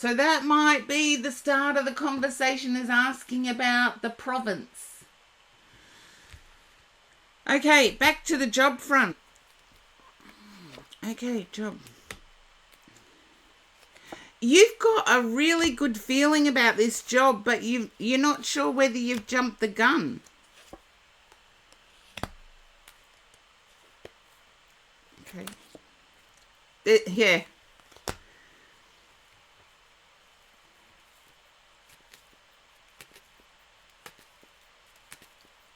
So that might be the start of the conversation, is asking about the province. Okay, back to the job front. Okay, job. You've got a really good feeling about this job, but you're not sure whether you've jumped the gun. Okay. Yeah.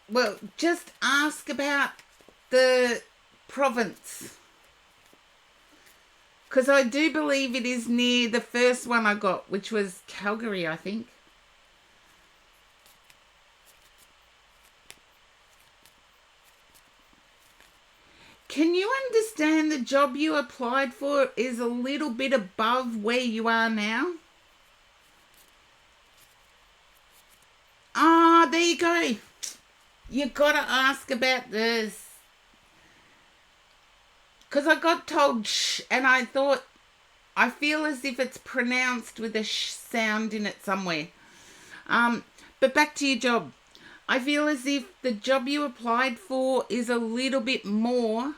Well, just ask about the province. Because I do believe it is near the first one I got, which was Calgary, I think. Can you understand the job you applied for is a little bit above where you are now? Ah, there you go. You got to ask about this. Because I got told shh, and I thought, I feel as if it's pronounced with a sh sound in it somewhere. But back to your job. I feel as if the job you applied for is a little bit more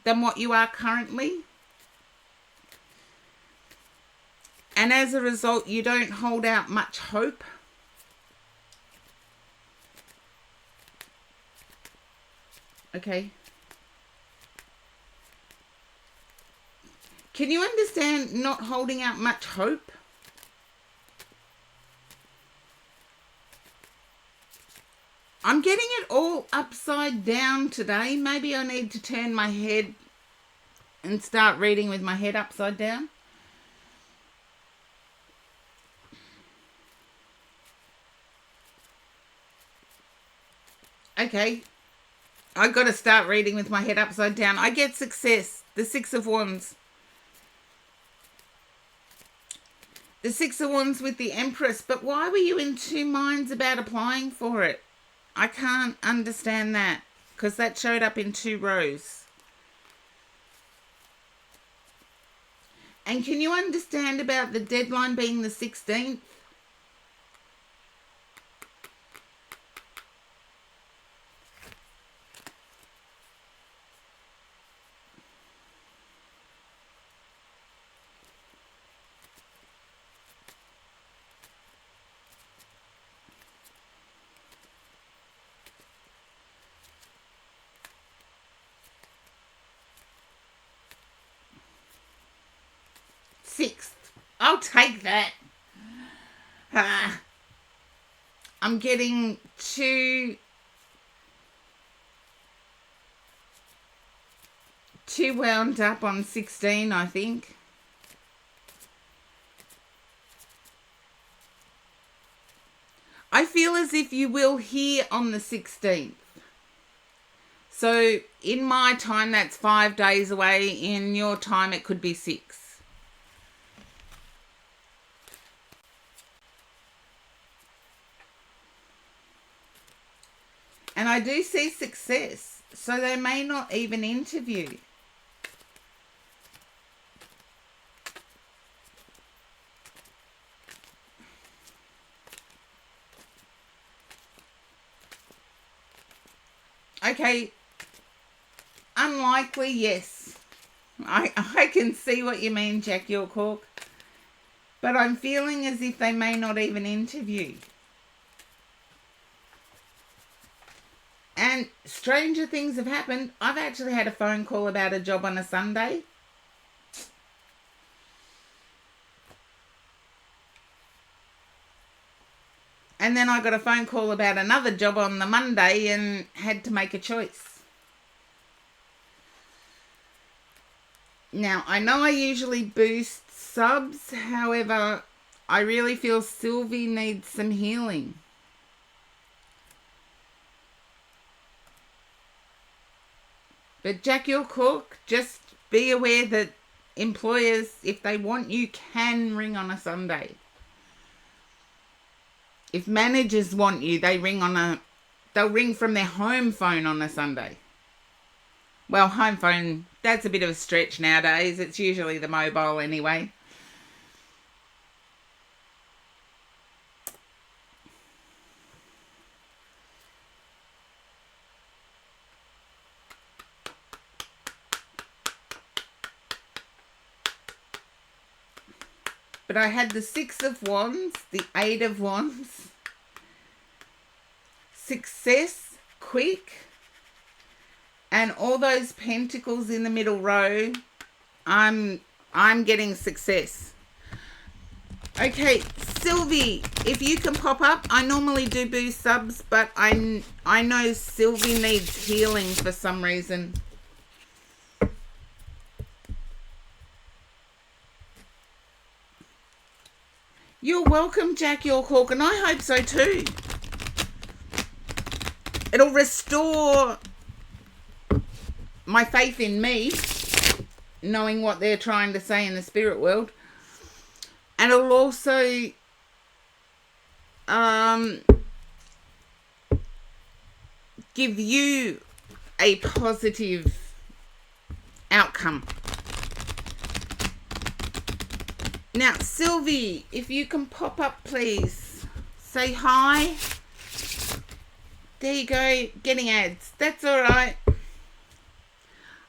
than what you are currently. And as a result, you don't hold out much hope. Okay. Can you understand not holding out much hope? I'm getting it all upside down today. Maybe I need to turn my head and start reading with my head upside down. Okay. I got to start reading with my head upside down. I get success. The Six of Wands. The Six of Wands with the Empress. But why were you in two minds about applying for it? I can't understand that, because that showed up in two rows. And can you understand about the deadline being the 16th? Sixth. I'll take that. I'm getting too wound up on 16, I think. I feel as if you will hear on the 16th. So in my time, that's 5 days away. In your time, it could be 6. And I do see success. So they may not even interview. Okay. Unlikely, yes. I can see what you mean, Jack York. But I'm feeling as if they may not even interview. And stranger things have happened. I've actually had a phone call about a job on a Sunday. And then I got a phone call about another job on the Monday and had to make a choice. Now, I know I usually boost subs. However, I really feel Sylvie needs some healing. But Jack York, just be aware that employers, if they want you, can ring on a Sunday. If managers want you, they'll ring from their home phone on a Sunday. Well, home phone, that's a bit of a stretch nowadays. It's usually the mobile anyway. But I had the Six of Wands, the Eight of Wands, success, quick, and all those pentacles in the middle row. I'm getting success. Okay, Sylvie, if you can pop up. I normally do boost subs, but I know Sylvie needs healing for some reason. You're welcome, Jack York Hawk, and I hope so too. It'll restore my faith in me, knowing what they're trying to say in the spirit world. And it'll also give you a positive outcome. Now, Sylvie, if you can pop up, please. Say hi. There you go, getting ads. That's all right.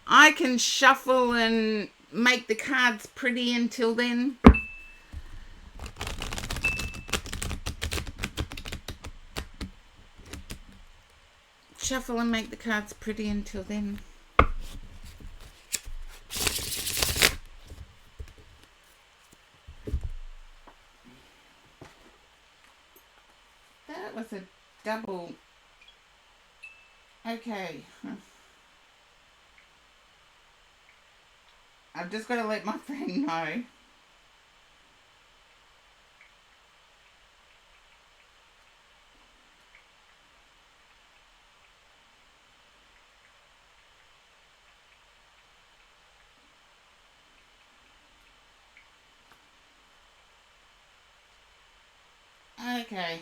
I can shuffle and make the cards pretty until then. Shuffle and make the cards pretty until then. That was a double. Okay. I've just got to let my friend know. Okay.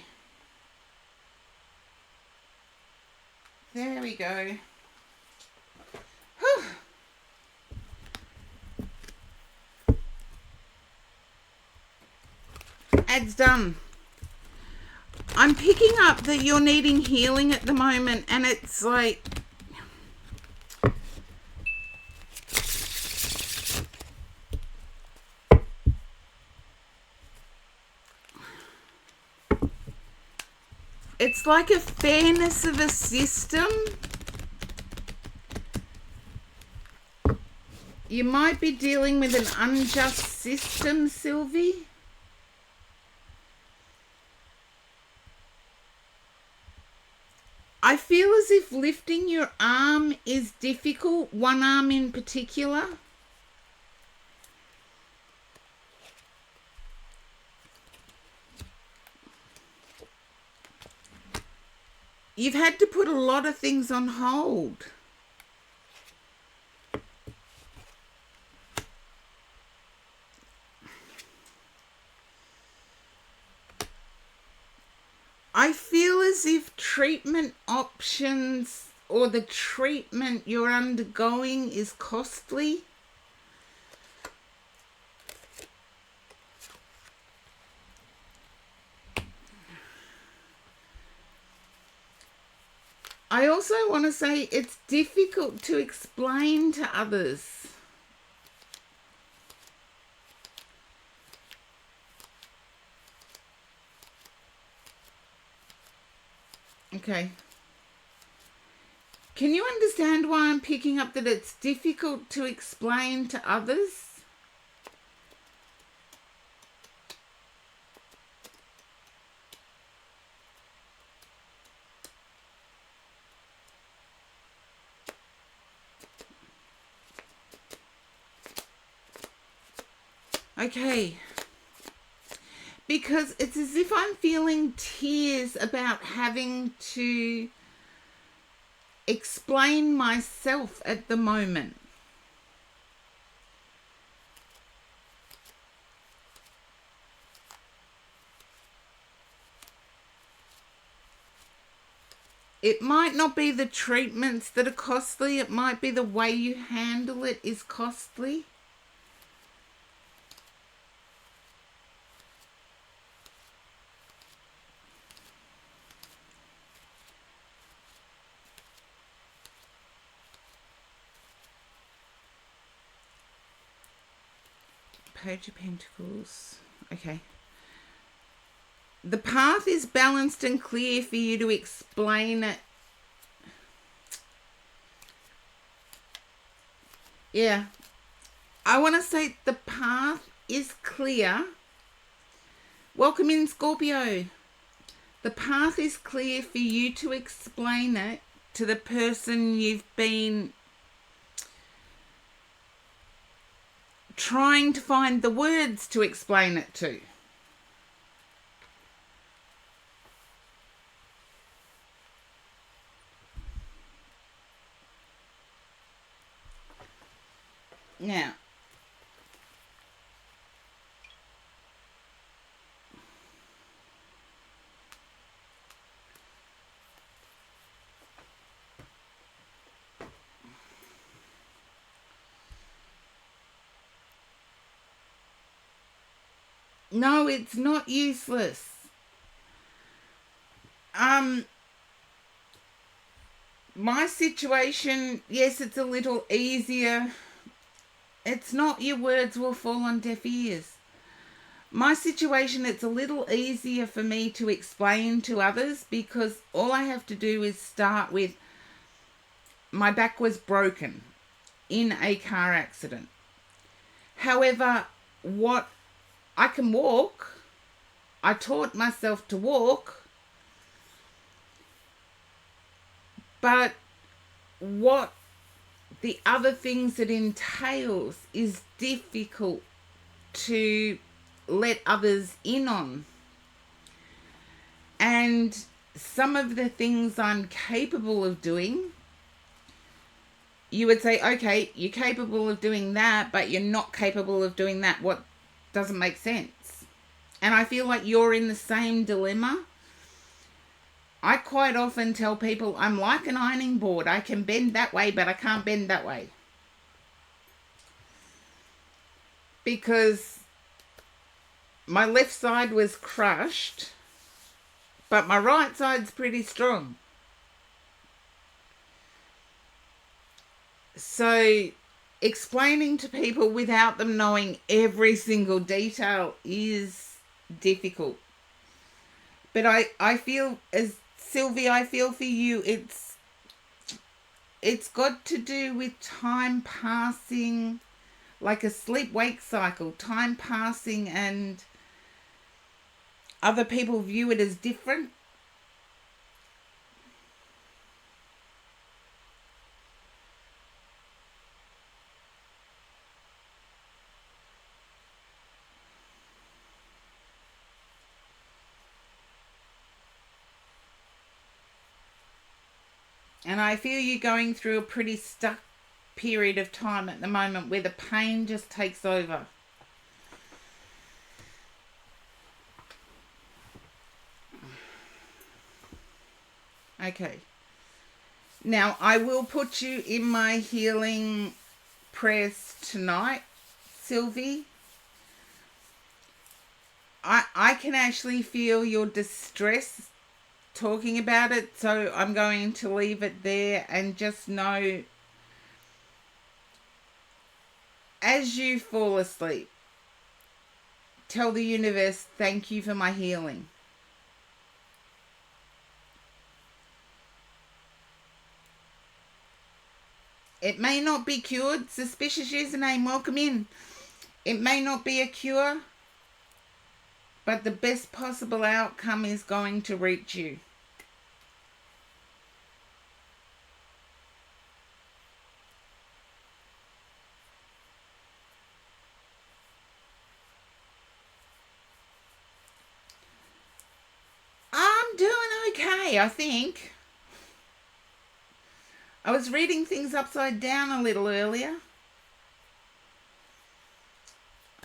There we go. Whew. Ads done. I'm picking up that you're needing healing at the moment, and it's like it's like a fairness of a system. You might be dealing with an unjust system, Sylvie. I feel as if lifting your arm is difficult, one arm in particular. You've had to put a lot of things on hold. I feel as if treatment options or the treatment you're undergoing is costly. I also want to say it's difficult to explain to others. Okay. Can you understand why I'm picking up that it's difficult to explain to others? Okay. Because it's as if I'm feeling tears about having to explain myself at the moment. It might not be the treatments that are costly. It might be the way you handle it is costly. Page of Pentacles. Okay. The path is balanced and clear for you to explain it. Yeah. I want to say the path is clear. Welcome in, Scorpio. The path is clear for you to explain it to the person you've been trying to find the words to explain it to. Now, no, it's not useless. My situation, yes, it's a little easier. It's not your words will fall on deaf ears. My situation, it's a little easier for me to explain to others because all I have to do is start with my back was broken in a car accident. However, what I can walk, I taught myself to walk, but what the other things it entails is difficult to let others in on. And some of the things I'm capable of doing, you would say, okay, you're capable of doing that, but you're not capable of doing that. What doesn't make sense? And I feel like you're in the same dilemma. I quite often tell people I'm like an ironing board. I can bend that way, but I can't bend that way. Because my left side was crushed, but my right side's pretty strong. So explaining to people without them knowing every single detail is difficult. But I feel, as Sylvie, I feel for you, it's got to do with time passing, like a sleep-wake cycle, time passing, and other people view it as different. And I feel you're going through a pretty stuck period of time at the moment where the pain just takes over. Okay. Now, I will put you in my healing prayers tonight, Sylvie. I can actually feel your distress talking about it, so I'm going to leave it there and just know as you fall asleep, tell the universe, thank you for my healing. It may not be cured. Suspicious username, welcome in. It may not be a cure, but the best possible outcome is going to reach you. I'm doing okay, I think. I was reading things upside down a little earlier.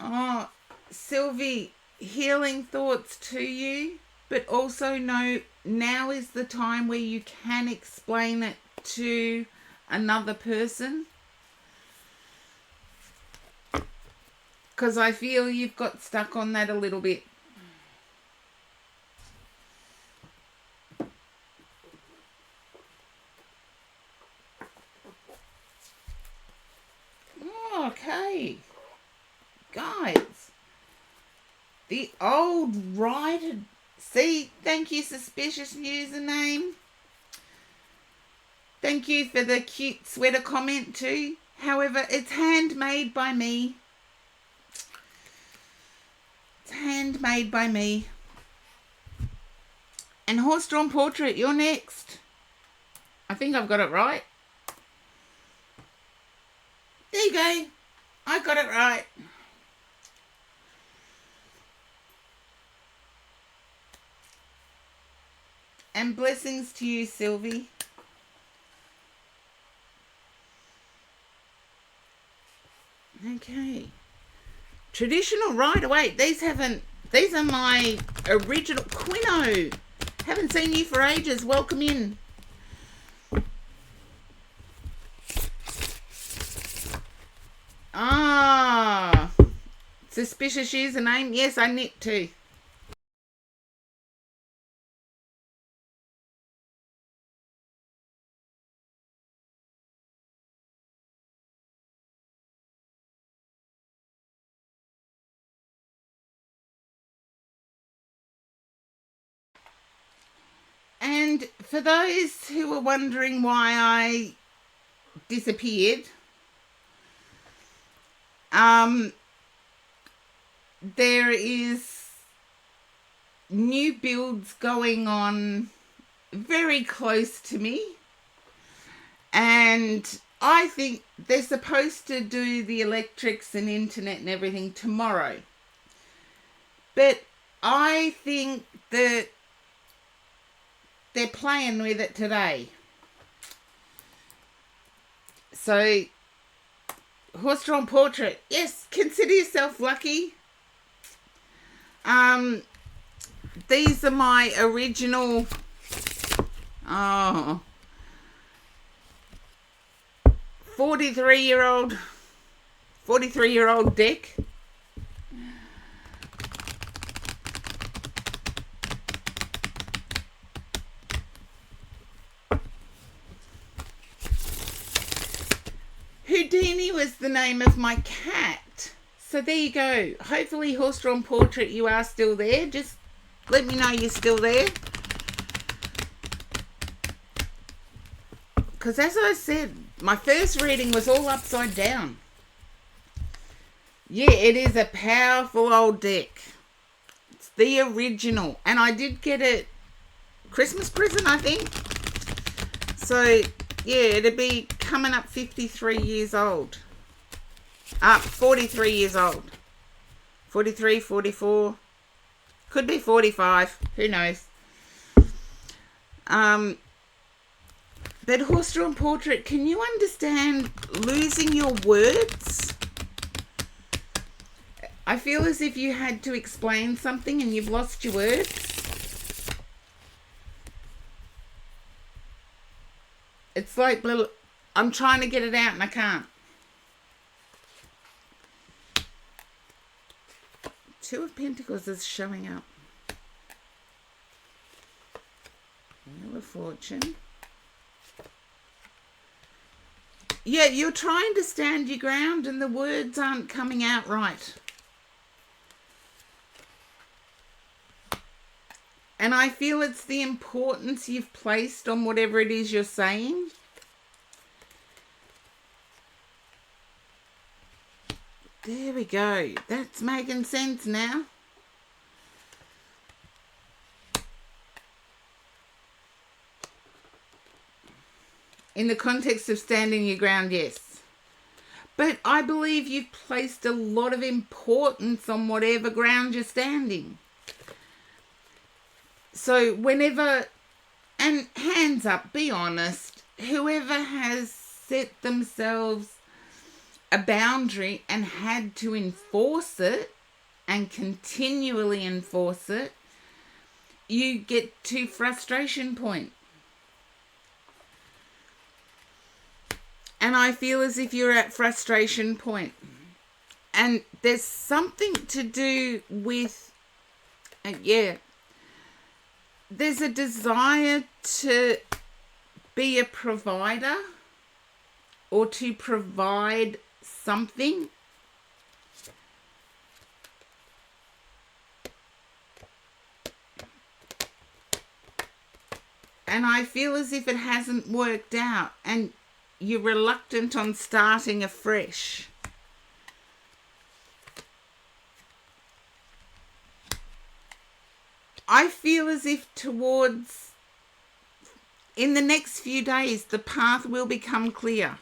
Oh, Sylvie, healing thoughts to you, but also know now is the time where you can explain it to another person. Because I feel you've got stuck on that a little bit. Okay. Guys, The old writer. See, thank you, suspicious username. Thank you for the cute sweater comment too. However, it's handmade by me. It's handmade by me. And Horse-Drawn Portrait, you're next. I think I've got it right. There you go. I got it right. And blessings to you, Sylvie. Okay. Traditional rider. Wait, these are my original. Quino. Haven't seen you for ages. Welcome in. Ah. Suspicious username. Yes, I knit too. And for those who were wondering why I disappeared, there is new builds going on very close to me, and I think they're supposed to do the electrics and internet and everything tomorrow, but I think that they're playing with it today. So, Horse-Drawn Portrait, yes, consider yourself lucky. These are my original 43-year-old deck. Houdini was the name of my cat. So there you go. Hopefully, Horse-Drawn Portrait, you are still there. Just let me know you're still there. Because as I said, my first reading was all upside down. Yeah, it is a powerful old deck. It's the original. And I did get it Christmas present, I think. So, yeah, it'd be coming up 53 years old. 43 years old. 43, 44. Could be 45. Who knows? But Horse-Drawn Portrait, can you understand losing your words? I feel as if you had to explain something and you've lost your words. It's like, I'm trying to get it out and I can't. Two of Pentacles is showing up. Wheel of Fortune. Yeah, you're trying to stand your ground and the words aren't coming out right. And I feel it's the importance you've placed on whatever it is you're saying. There we go. That's making sense now. In the context of standing your ground, yes. But I believe you've placed a lot of importance on whatever ground you're standing. So whenever, and hands up, be honest, whoever has set themselves a boundary and had to enforce it and continually enforce it, you get to frustration point. And I feel as if you're at frustration point. And there's something to do with, there's a desire to be a provider or to provide something. And I feel as if it hasn't worked out and you're reluctant on starting afresh. I feel as if in the next few days, the path will become clear.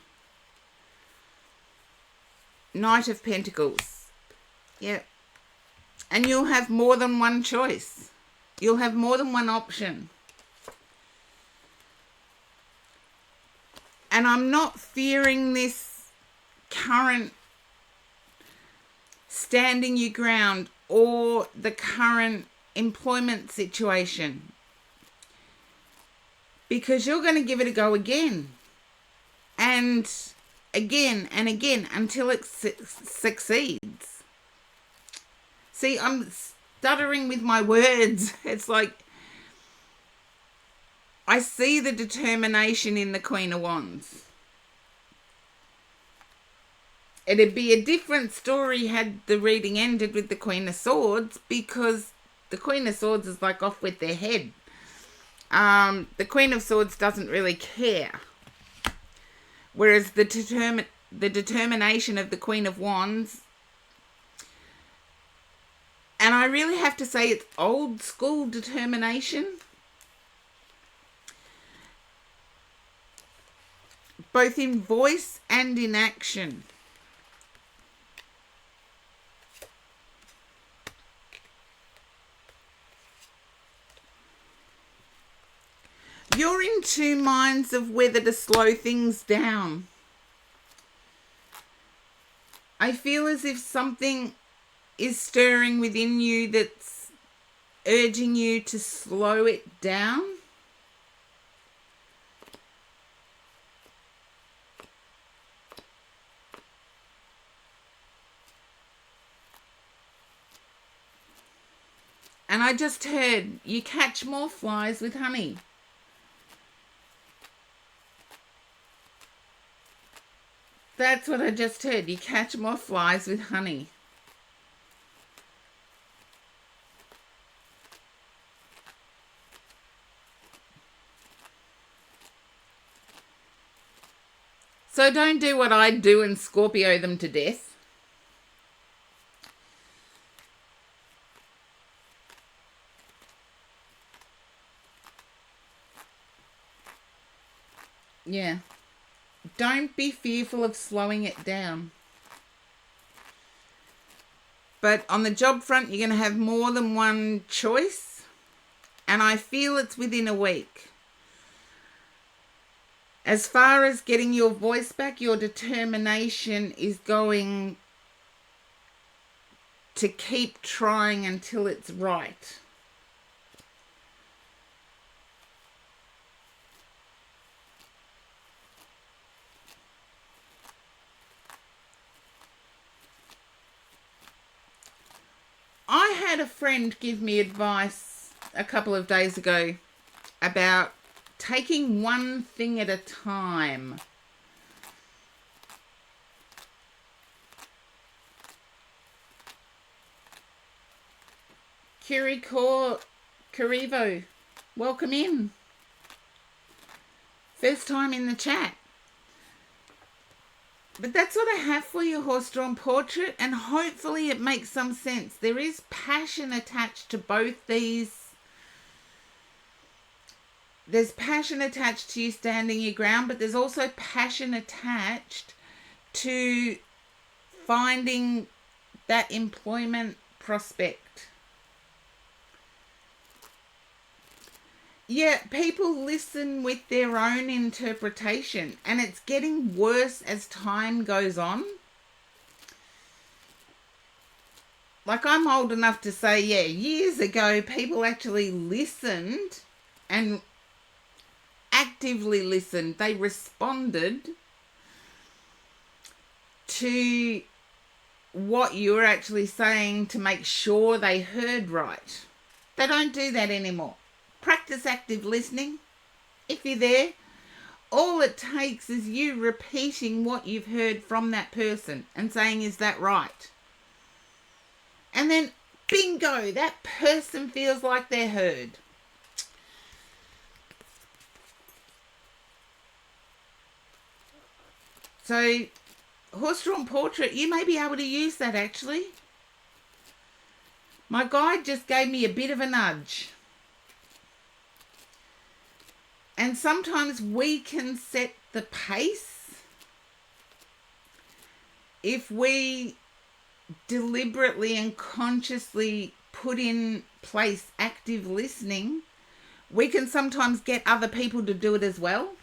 Knight of Pentacles. Yep. And you'll have more than one choice. You'll have more than one option. And I'm not fearing this current standing your ground or the current employment situation, because you're going to give it a go again and again and again until it succeeds. See, I'm stuttering with my words. It's like I see the determination in the Queen of Wands. It'd be a different story had the reading ended with the Queen of Swords, because the Queen of Swords is like off with their head. The Queen of Swords doesn't really care. Whereas the determination of the Queen of Wands, and I really have to say it's old school determination, both in voice and in action. You're in two minds of whether to slow things down. I feel as if something is stirring within you that's urging you to slow it down. And I just heard you catch more flies with honey. That's what I just heard. You catch more flies with honey. So don't do what I do and Scorpio them to death. Yeah. Don't be fearful of slowing it down. But on the job front, you're going to have more than one choice. And I feel it's within a week. As far as getting your voice back, your determination is going to keep trying until it's right. I had a friend give me advice a couple of days ago about taking one thing at a time. Karivo, welcome in. First time in the chat. But that's what I have for you, Horse-Drawn Portrait, and hopefully it makes some sense. There is passion attached to both these. There's passion attached to you standing your ground, but there's also passion attached to finding that employment prospect. Yeah, people listen with their own interpretation, and it's getting worse as time goes on. Like, I'm old enough to say, yeah, years ago, people actually listened and actively listened. They responded to what you were actually saying to make sure they heard right. They don't do that anymore. Practice active listening. If you're there, all it takes is you repeating what you've heard from that person and saying, is that right? And then, bingo, that person feels like they're heard. So, horse-drawn portrait, you may be able to use that actually. My guide just gave me a bit of a nudge. And sometimes we can set the pace if we deliberately and consciously put in place active listening. We can sometimes get other people to do it as well.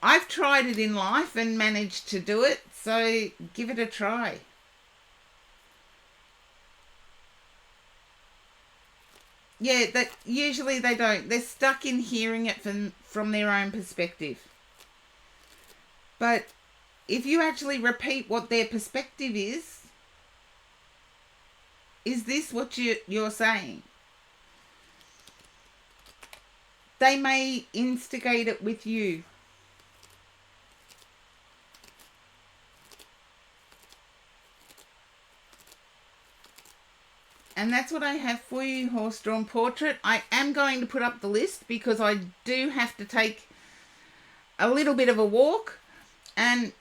I've tried it in life and managed to do it, so give it a try. Yeah, that usually they don't. They're stuck in hearing it from their own perspective. But if you actually repeat what their perspective is this what you're saying? They may instigate it with you. And that's what I have for you, horse-drawn portrait. I am going to put up the list because I do have to take a little bit of a walk. And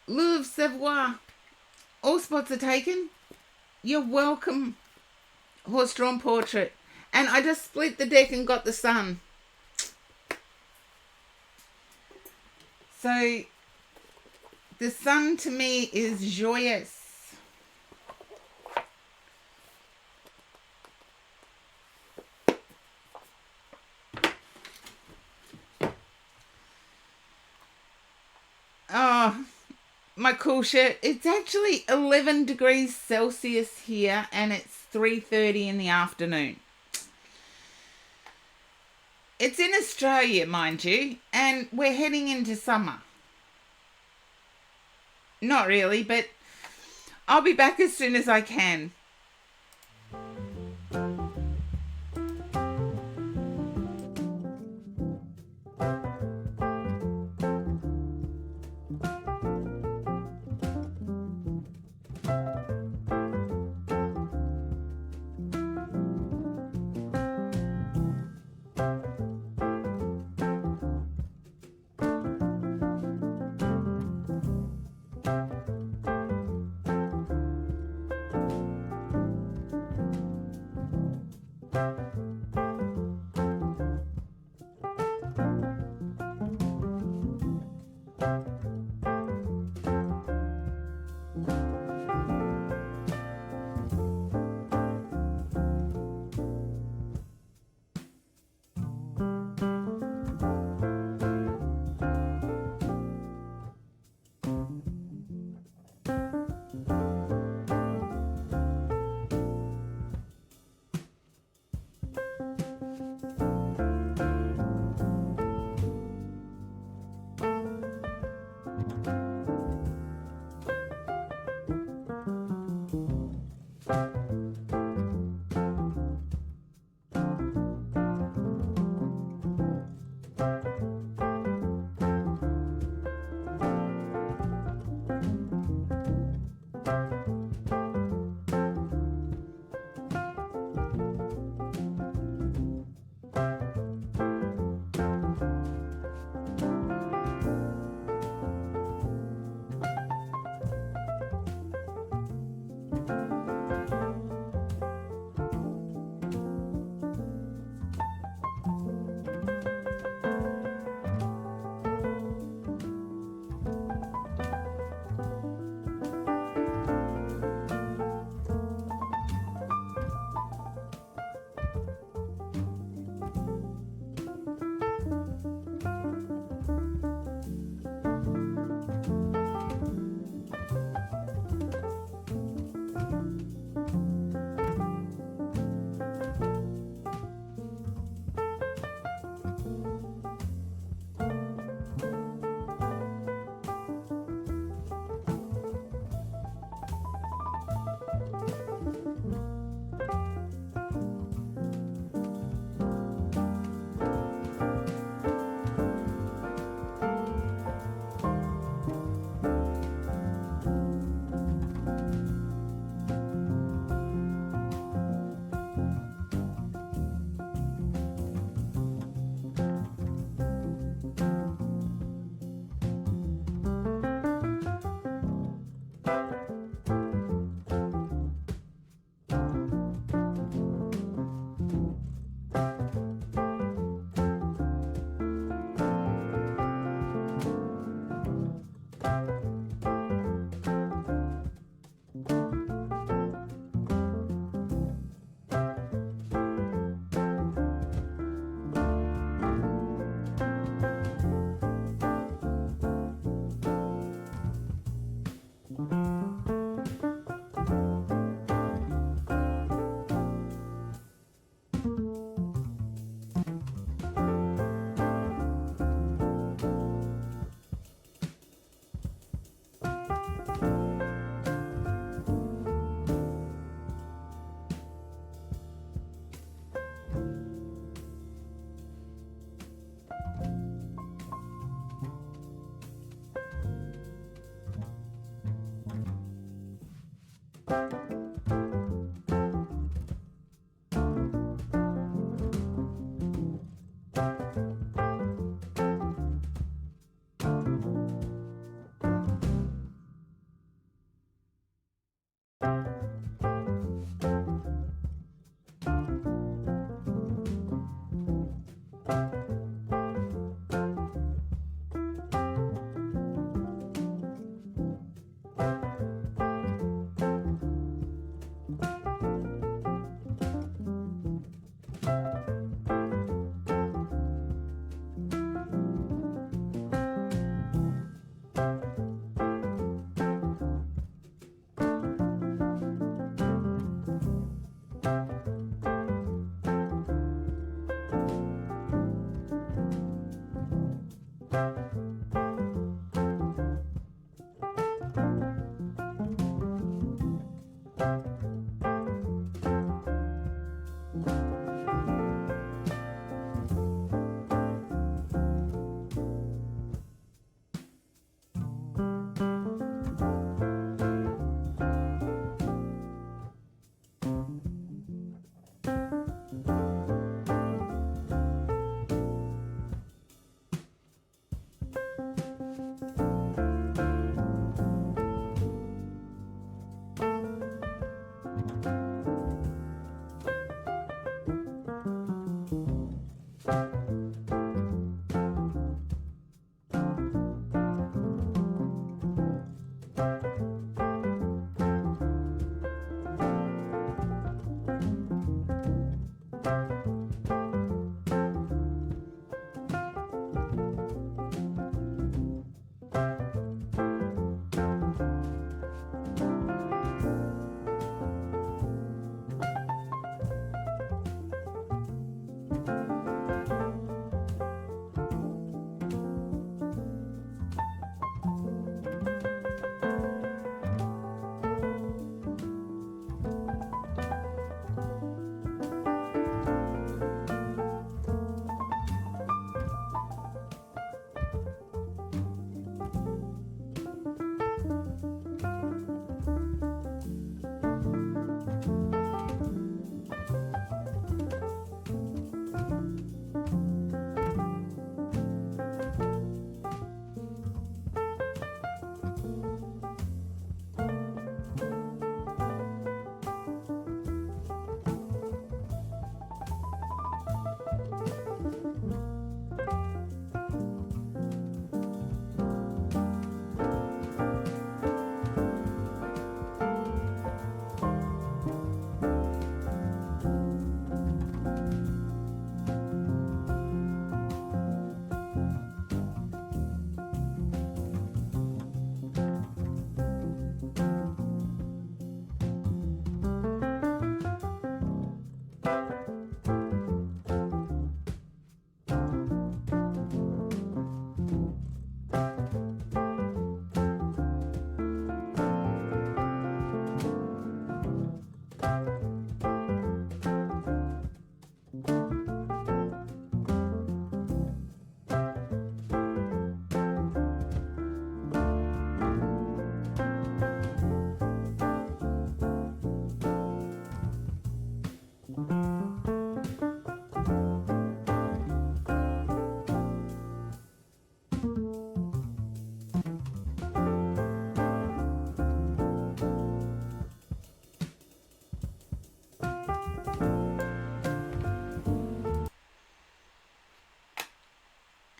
Louve Savoir, all spots are taken. You're welcome, horse-drawn portrait. And I just split the deck and got the sun. So the sun to me is joyous. Oh, my cool shirt. It's actually 11 degrees Celsius here and it's 3:30 in the afternoon. It's in Australia, mind you, and we're heading into summer. Not really, but I'll be back as soon as I can.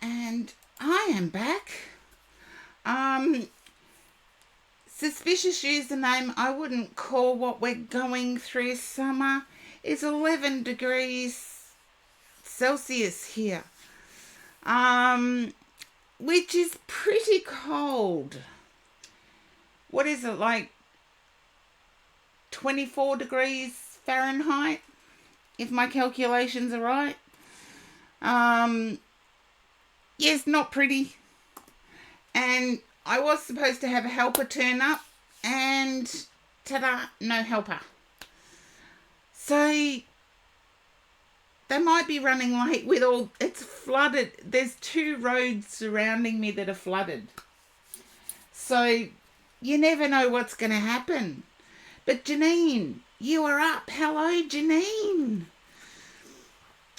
And I am back. Um, Suspicious username, I wouldn't call what we're going through summer. It's 11 degrees Celsius here, which is pretty cold. What is it, like 24 degrees Fahrenheit, if my calculations are right? Yes, not pretty. And I was supposed to have a helper turn up, and ta-da, no helper. So they might be running late with all... It's flooded. There's 2 roads surrounding me that are flooded. So you never know what's going to happen. But Janine, you are up. Hello, Janine.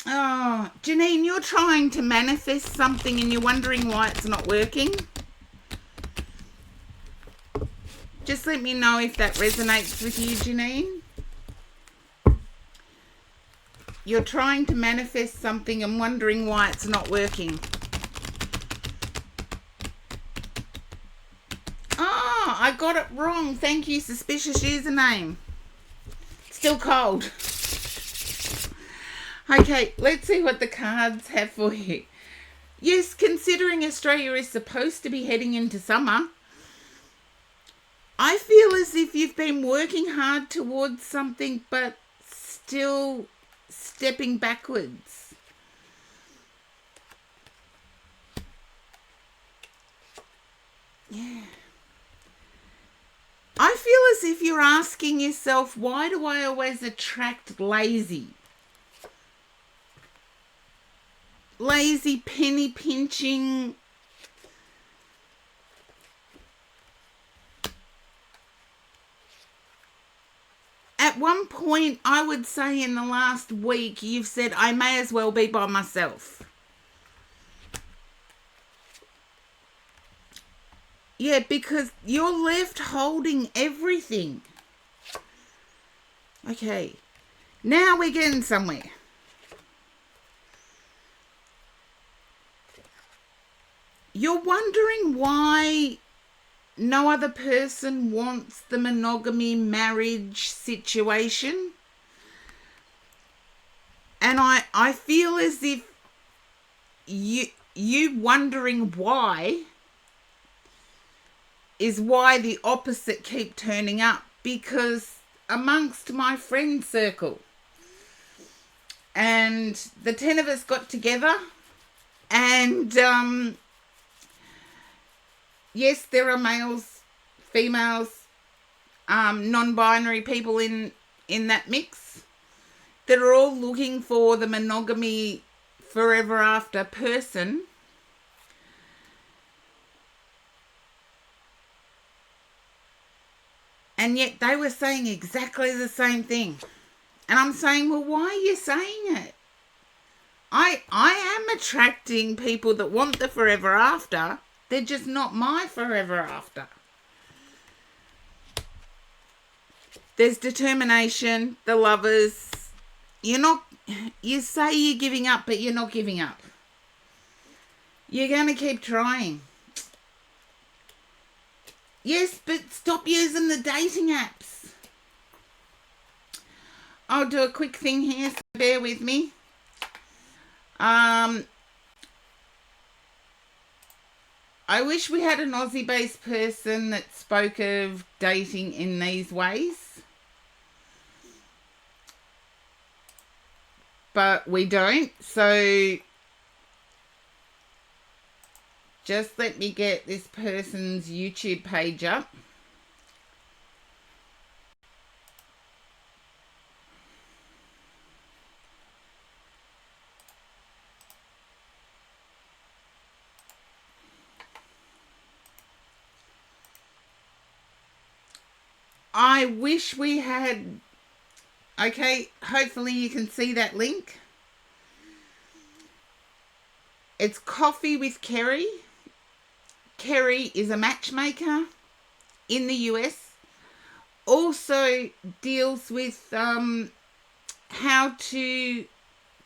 Oh, Janine, you're trying to manifest something and you're wondering why it's not working. Just let me know if that resonates with you, Janine. You're trying to manifest something and wondering why it's not working. Oh, I got it wrong. Thank you, suspicious username. Still cold. Okay, let's see what the cards have for you. Yes, considering Australia is supposed to be heading into summer, I feel as if you've been working hard towards something but still stepping backwards. Yeah. I feel as if you're asking yourself, why do I always attract lazy? Lazy, penny pinching, at at one point, I would say in the last week, you've said, I may as well be by myself. Yeah, because you're left holding everything. Okay, now we're getting somewhere. You're wondering why no other person wants the monogamy marriage situation. And I feel as if you wondering why is why the opposite keep turning up. Because amongst my friend circle, and the 10 of us got together, and yes, there are males, females, non-binary people in that mix that are all looking for the monogamy forever after person. And yet they were saying exactly the same thing. And I'm saying, well, why are you saying it? I am attracting people that want the forever after. They're just not my forever after. There's determination, the lovers. You say you're giving up, but you're not giving up. You're going to keep trying. Yes, but stop using the dating apps. I'll do a quick thing here, so bear with me. I wish we had an Aussie-based person that spoke of dating in these ways. But we don't, so just let me get this person's YouTube page up. I wish we had... Okay, hopefully you can see that link. It's Coffee with Kerry. Kerry is a matchmaker in the US. Also deals with how to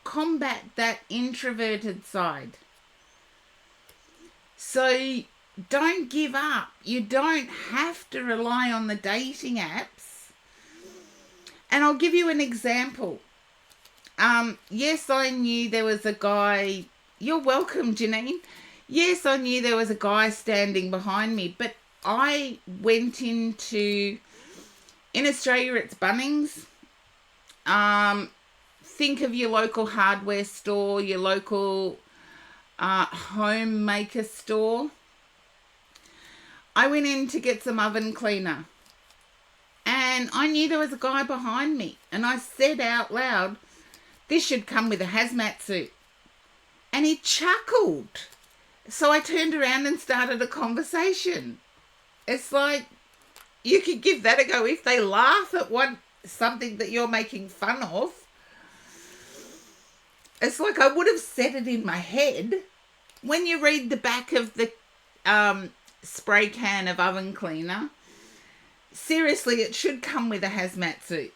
combat that introverted side. So don't give up. You don't have to rly on the dating apps. And I'll give you an example. Yes, I knew there was a guy... You're welcome, Janine. Yes, I knew there was a guy standing behind me, but I went into... In Australia, it's Bunnings. Think of your local hardware store, your local homemaker store. I went in to get some oven cleaner. And I knew there was a guy behind me. And I said out loud, this should come with a hazmat suit. And he chuckled. So I turned around and started a conversation. It's like, you could give that a go. If they laugh at something that you're making fun of, it's like I would have said it in my head. When you read the back of the spray can of oven cleaner, seriously, it should come with a hazmat suit.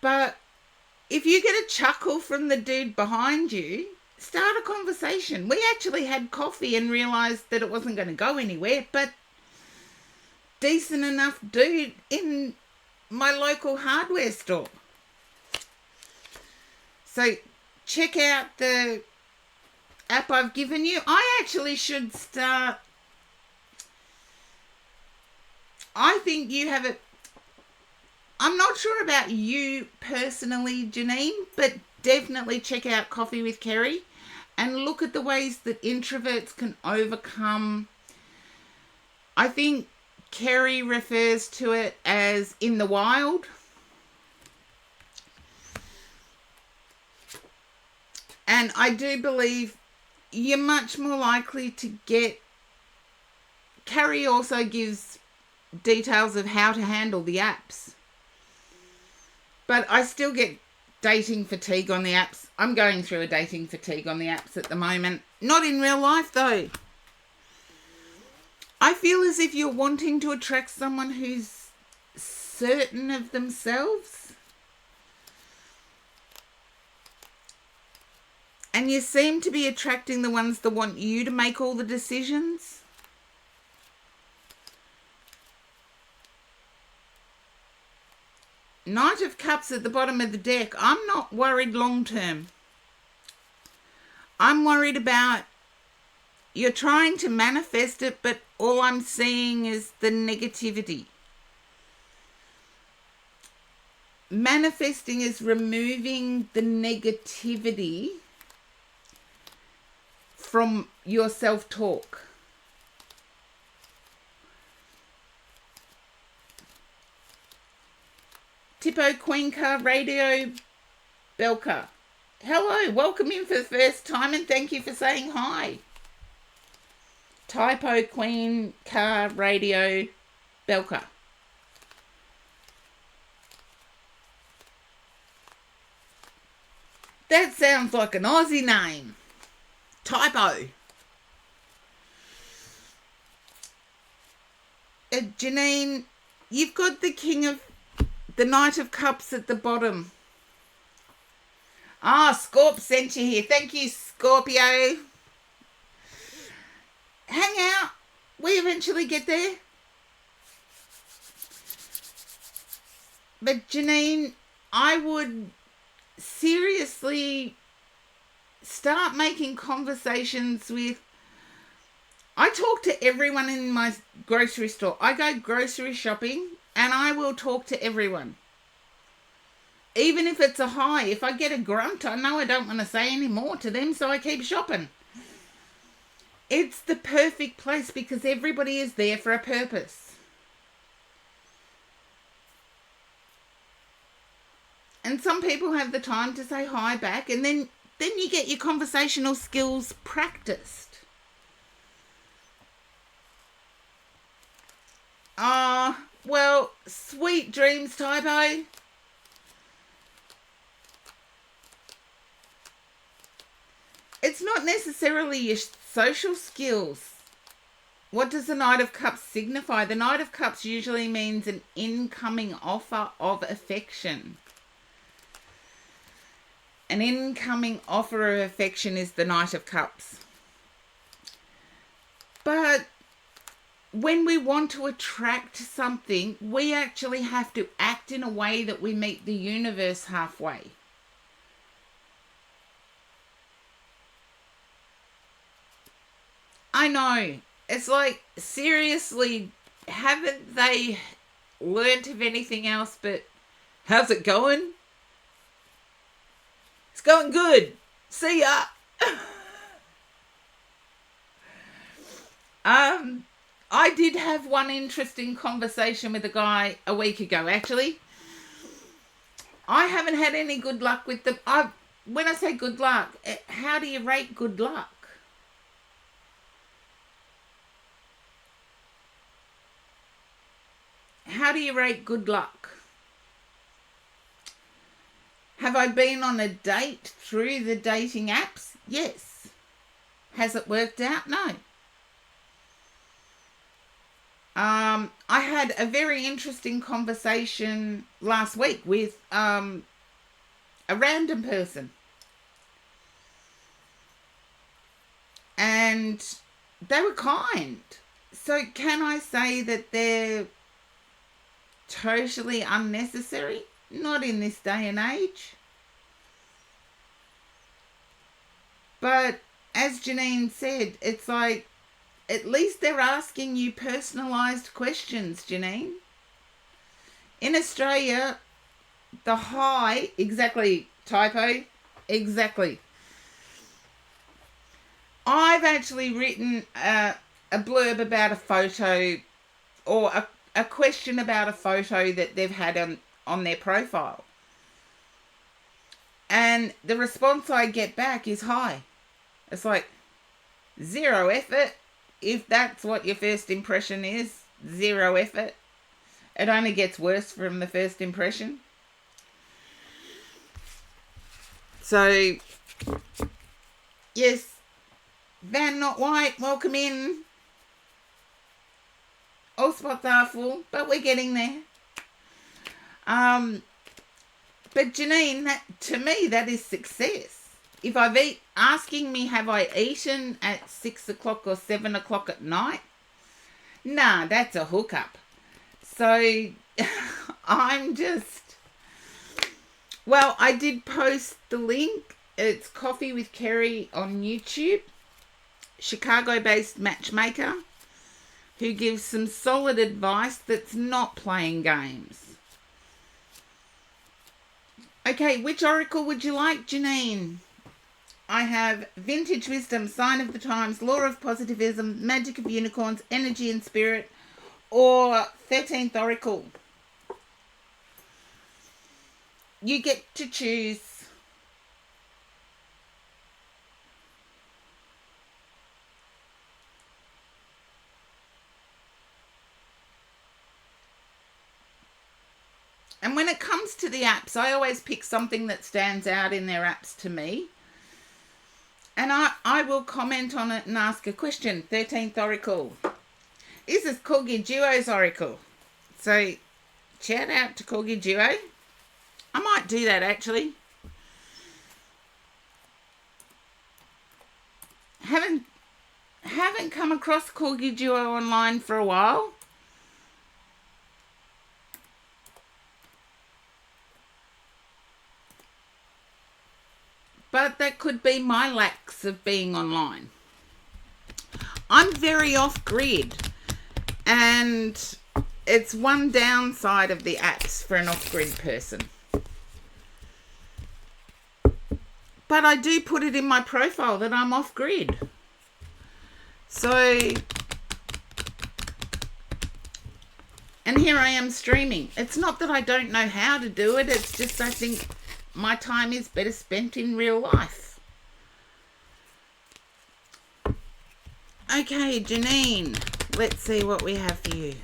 But if you get a chuckle from the dude behind you, start a conversation. We actually had coffee and realised that it wasn't going to go anywhere, but decent enough dude in my local hardware store. So check out the app I've given you. I actually should start... I think you have it... I'm not sure about you personally, Janine, but definitely check out Coffee with Kerry and look at the ways that introverts can overcome... I think Kerry refers to it as in the wild. And I do believe you're much more likely to get... Kerry also gives details of how to handle the apps. But I still get dating fatigue on the apps. I'm going through a dating fatigue on the apps at the moment. Not in real life, though. I feel as if you're wanting to attract someone who's certain of themselves. And you seem to be attracting the ones that want you to make all the decisions. Knight of Cups at the bottom of the deck. I'm not worried long term. I'm worried about you're trying to manifest it, but all I'm seeing is the negativity. Manifesting is removing the negativity from your self-talk. Tipo Queen Car Radio Belka. Hello, welcome in for the first time and thank you for saying hi. Typo Queen Car Radio Belka. That sounds like an Aussie name. Typo. Janine, you've got the Knight of Cups at the bottom. Scorp sent you here. Thank you, Scorpio. Hang out. We eventually get there. But Janine, I would seriously start making conversations with... I talk to everyone in my grocery store. I go grocery shopping and I will talk to everyone. Even if it's a hi. If I get a grunt, I know I don't want to say any more to them, so I keep shopping. It's the perfect place because everybody is there for a purpose. And some people have the time to say hi back, and then you get your conversational skills practiced. Well, sweet dreams, Typo. It's not necessarily your social skills. What does the Knight of Cups signify? The Knight of Cups usually means an incoming offer of affection. An incoming offer of affection is the Knight of Cups. But when we want to attract something, we actually have to act in a way that we meet the universe halfway. I know. It's like, seriously, haven't they learnt of anything else but, how's it going? It's going good. See ya. I did have one interesting conversation with a guy a week ago, actually. I haven't had any good luck with them. When I say good luck, how do you rate good luck? How do you rate good luck? Have I been on a date through the dating apps? Yes. Has it worked out? No. I had a very interesting conversation last week with a random person. And they were kind. So can I say that they're totally unnecessary? Not in this day and age. But as Janine said, it's like, at least they're asking you personalised questions, Janine. In Australia, the hi, exactly, Typo, exactly. I've actually written a blurb about a photo or a question about a photo that they've had on their profile. And the response I get back is hi. It's like, zero effort. If that's what your first impression is, zero effort. It only gets worse from the first impression. So, yes, Van Not White, welcome in. All spots are full, but we're getting there. But Janine, to me, that is success. If asking me, have I eaten at 6 o'clock or 7 o'clock at night? Nah, that's a hookup. So I'm just, well, I did post the link. It's Coffee with Kerry on YouTube. Chicago-based matchmaker who gives some solid advice that's not playing games. Okay, which oracle would you like, Janine? I have Vintage Wisdom, Sign of the Times, Law of Positivism, Magic of Unicorns, Energy and Spirit, or 13th Oracle. You get to choose. And when it comes to the apps, I always pick something that stands out in their apps to me. And I will comment on it and ask a question. 13th Oracle. This is Corgi Duo's Oracle. So, shout out to Corgi Duo. I might do that actually. Haven't come across Corgi Duo online for a while. But that could be my lacks of being online. I'm very off-grid. And it's one downside of the apps for an off-grid person. But I do put it in my profile that I'm off-grid. So, and here I am streaming. It's not that I don't know how to do it. It's just I think my time is better spent in real life. Okay, Janine, let's see what we have for you.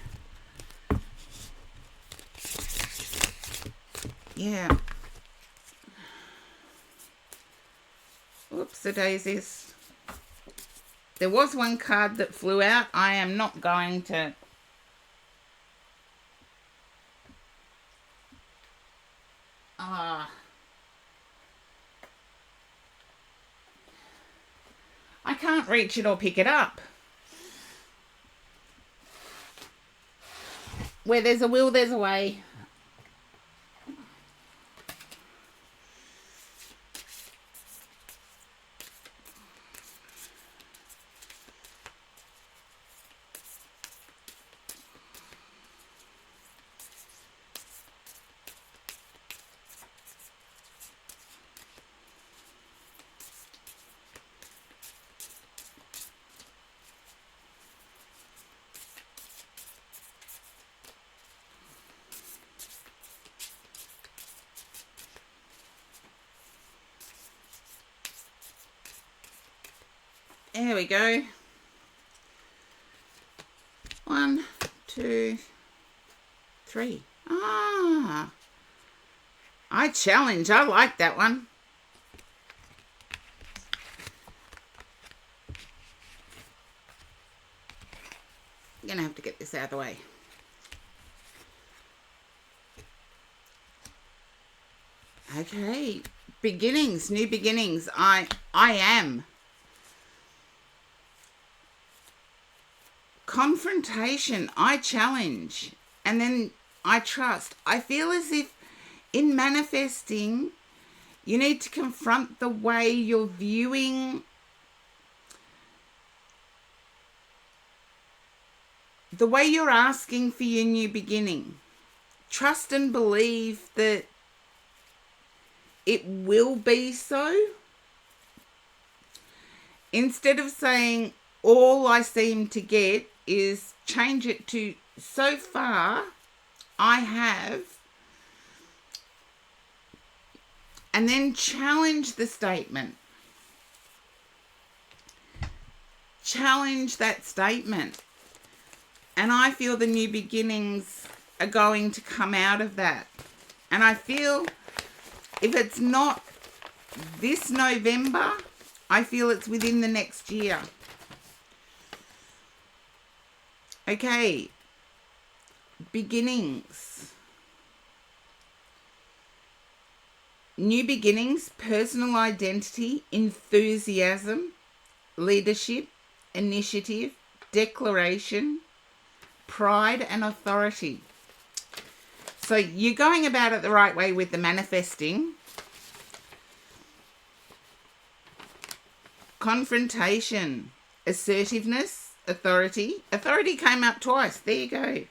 Yeah. Oops, the daisies. There was one card that flew out. I am not going to... I can't reach it or pick it up. Where there's a will, there's a way. There we go. 1, 2, 3. I challenge. I like that one. I'm going to have to get this out of the way. Okay. Beginnings, new beginnings. I am. Confrontation, I challenge, and then I trust. I feel as if in manifesting, you need to confront the way you're viewing the way you're asking for your new beginning. Trust and believe that it will be so. Instead of saying, all I seem to get is change it to so far I have, and then challenge the statement. Challenge that statement. And I feel the new beginnings are going to come out of that. And I feel if it's not this November, I feel it's within the next year. Okay. Beginnings. New beginnings, personal identity, enthusiasm, leadership, initiative, declaration, pride and authority. So you're going about it the right way with the manifesting. Confrontation, assertiveness, authority. Authority came up twice. There you go.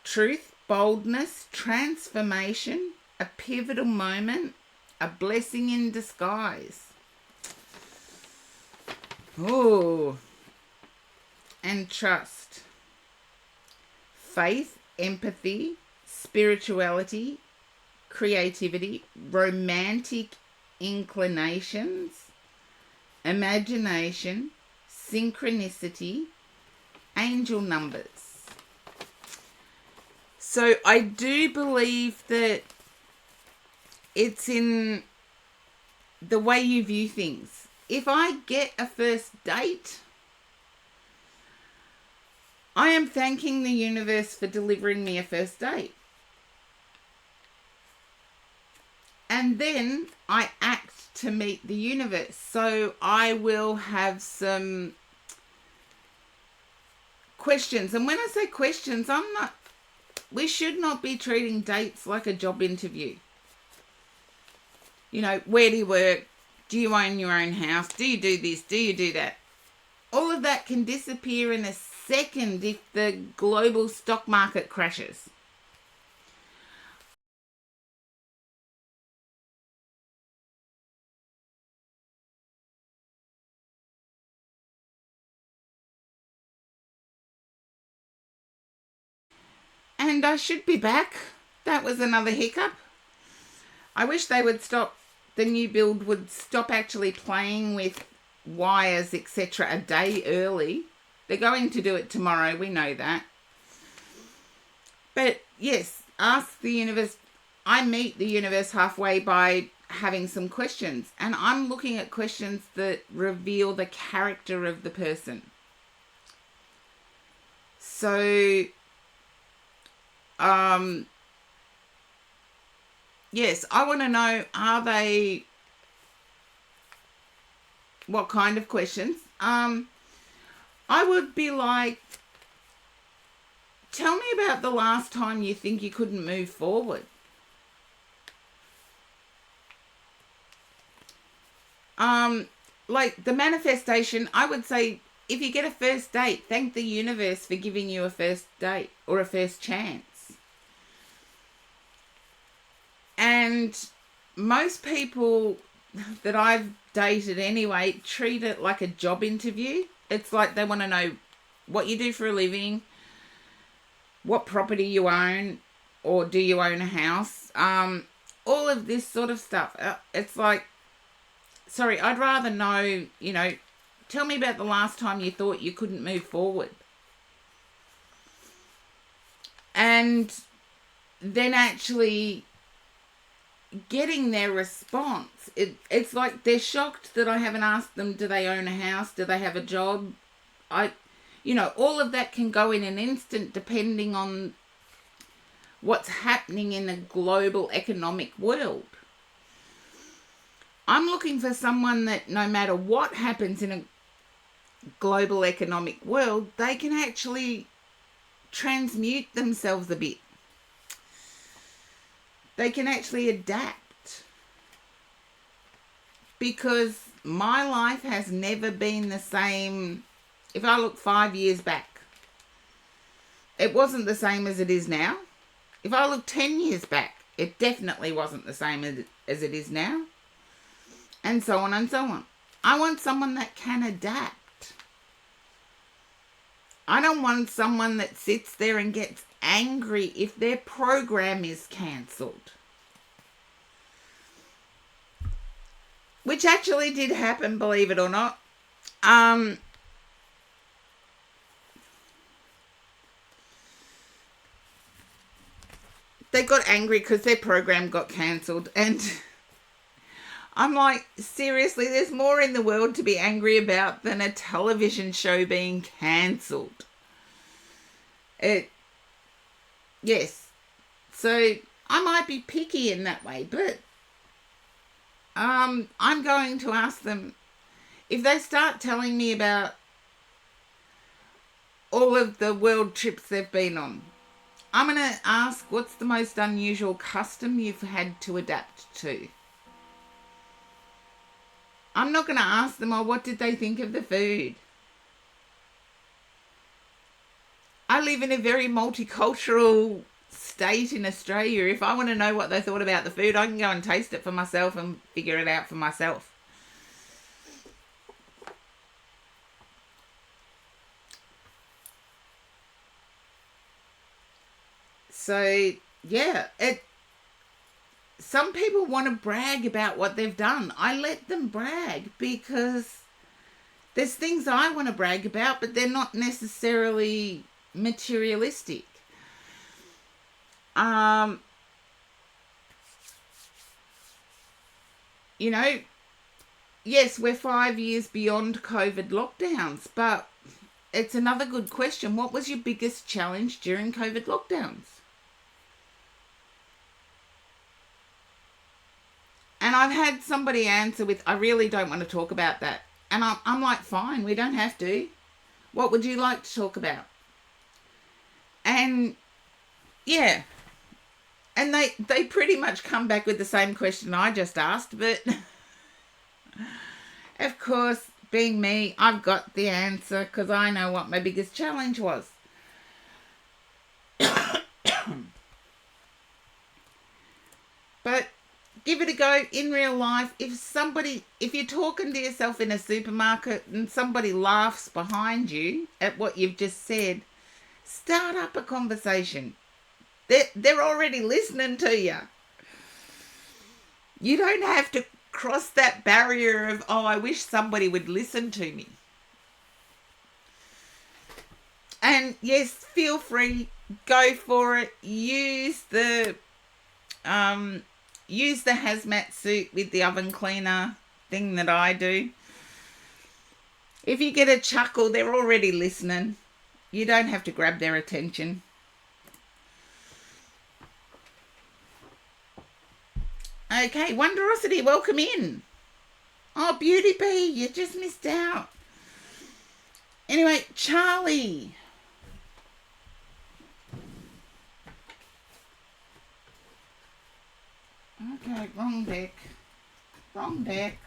Truth, boldness, transformation, a pivotal moment, a blessing in disguise. Oh, and trust. Faith, empathy, spirituality, creativity, romantic inclinations, imagination, synchronicity, angel numbers. So I do believe that it's in the way you view things. If I get a first date, I am thanking the universe for delivering me a first date. And then I act to meet the universe. So I will have some questions. And when I say questions, we should not be treating dates like a job interview. You know, where do you work? Do you own your own house? Do you do this? Do you do that? All of that can disappear in a second if the global stock market crashes. And I should be back. That was another hiccup. I wish they would stop, the new build would stop actually playing with wires, etc. a day early. They're going to do it tomorrow, we know that. But yes, ask the universe. I meet the universe halfway by having some questions. And I'm looking at questions that reveal the character of the person. So, yes, I want to know, what kind of questions? I would be like, tell me about the last time you think you couldn't move forward. Like the manifestation, I would say, if you get a first date, thank the universe for giving you a first date or a first chance. And most people that I've dated anyway treat it like a job interview. It's like they want to know what you do for a living, what property you own, or do you own a house, all of this sort of stuff. It's like, sorry, I'd rather know, tell me about the last time you thought you couldn't move forward. And then actually getting their response. It's like they're shocked that I haven't asked them, do they own a house? Do they have a job? All of that can go in an instant depending on what's happening in the global economic world. I'm looking for someone that no matter what happens in a global economic world, they can actually transmute themselves a bit. They can actually adapt. Because my life has never been the same. If I look 5 years back, it wasn't the same as it is now. If I look 10 years back, it definitely wasn't the same as it is now. And so on and so on. I want someone that can adapt. I don't want someone that sits there and gets angry if their program is cancelled. Which actually did happen, believe it or not. They got angry because their program got cancelled. And I'm like, seriously, there's more in the world to be angry about than a television show being cancelled. Yes. So I might be picky in that way, but I'm going to ask them if they start telling me about all of the world trips they've been on. I'm going to ask, what's the most unusual custom you've had to adapt to? I'm not going to ask them, oh, what did they think of the food? I live in a very multicultural state in Australia. If I want to know what they thought about the food, I can go and taste it for myself and figure it out for myself. So, yeah, some people want to brag about what they've done. I let them brag because there's things I want to brag about, but they're not necessarily materialistic. You know, yes, we're 5 years beyond COVID lockdowns, but it's another good question. What was your biggest challenge during COVID lockdowns? And I've had somebody answer with, I really don't want to talk about that. And I'm like, fine, we don't have to. What would you like to talk about? And yeah. And they pretty much come back with the same question I just asked, but of course, being me, I've got the answer because I know what my biggest challenge was. But give it a go in real life. If you're talking to yourself in a supermarket and somebody laughs behind you at what you've just said, start up a conversation. They're already listening to you. You don't have to cross that barrier of, oh, I wish somebody would listen to me. And yes, feel free, go for it. Use the hazmat suit with the oven cleaner thing that I do. If you get a chuckle, they're already listening. You don't have to grab their attention. Okay, Wonderosity, welcome in. Oh, Beauty Bee, you just missed out. Anyway, Charlie. Okay, wrong deck. Wrong deck.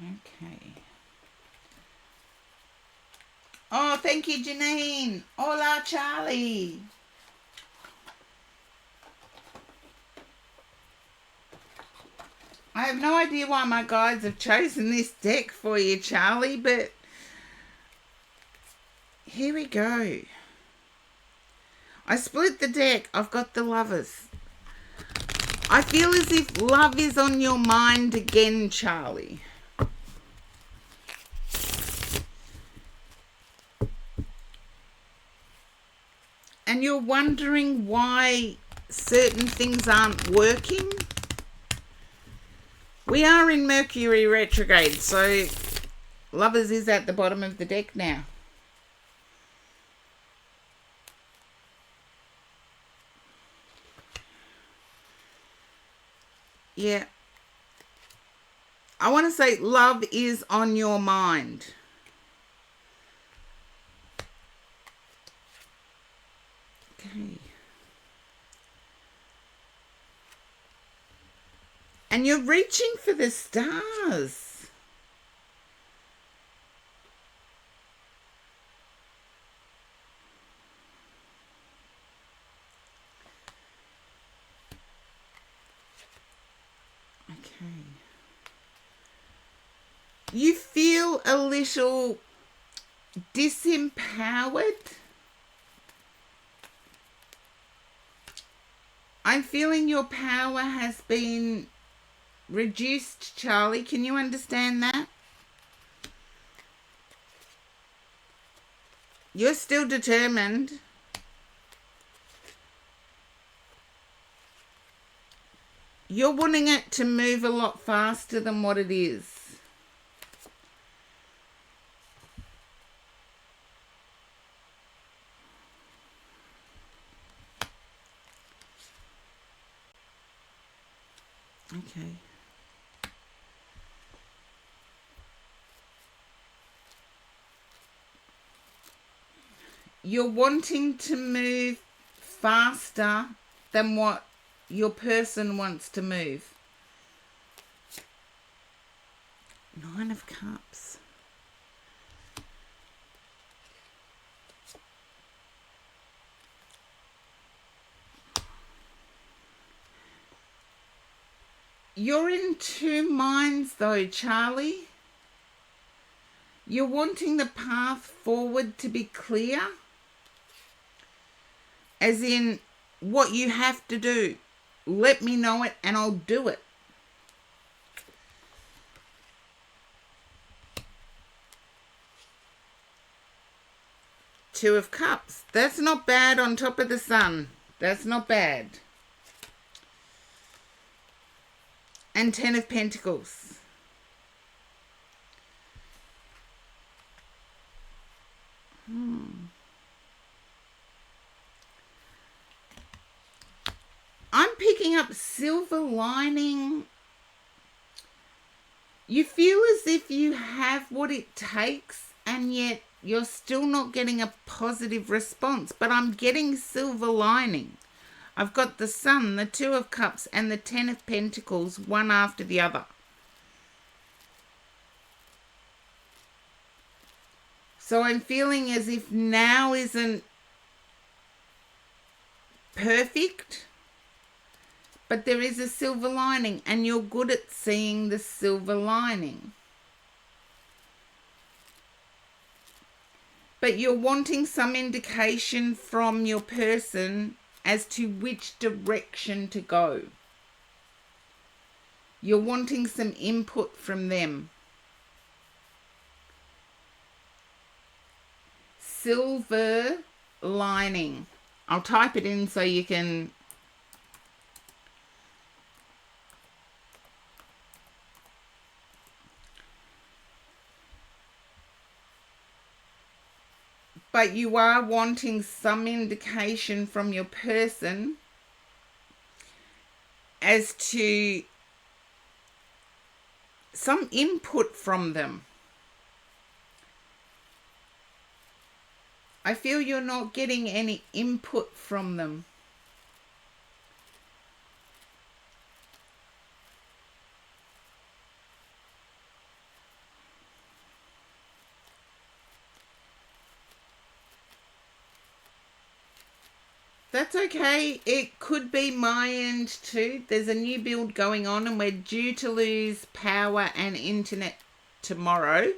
Okay. Oh, thank you, Janine. Hola, Charlie. I have no idea why my guides have chosen this deck for you, Charlie, but here we go. I split the deck. I've got the Lovers. I feel as if love is on your mind again, Charlie. And you're wondering why certain things aren't working. We are in Mercury retrograde, so Lovers is at the bottom of the deck now. Yeah. I want to say love is on your mind. Okay. And you're reaching for the stars. Okay. You feel a little disempowered. I'm feeling your power has been reduced, Charlie. Can you understand that? You're still determined. You're wanting it to move a lot faster than what it is. Okay. You're wanting to move faster than what your person wants to move. 9 of Cups. You're in two minds though, Charlie. You're wanting the path forward to be clear. As in, what you have to do. Let me know it and I'll do it. Two of Cups. That's not bad on top of the Sun. That's not bad. And 10 of Pentacles. I'm picking up silver lining. You feel as if you have what it takes and yet you're still not getting a positive response. But I'm getting silver lining. I've got the Sun, the 2 of Cups, and the 10 of Pentacles, one after the other. So I'm feeling as if now isn't perfect, but there is a silver lining, and you're good at seeing the silver lining. But you're wanting some indication from your person as to which direction to go. You're wanting some input from them. Silver lining. I'll type it in so you can... But you are wanting some indication from your person as to some input from them. I feel you're not getting any input from them. That's okay. It could be my end too. There's a new build going on and we're due to lose power and internet tomorrow.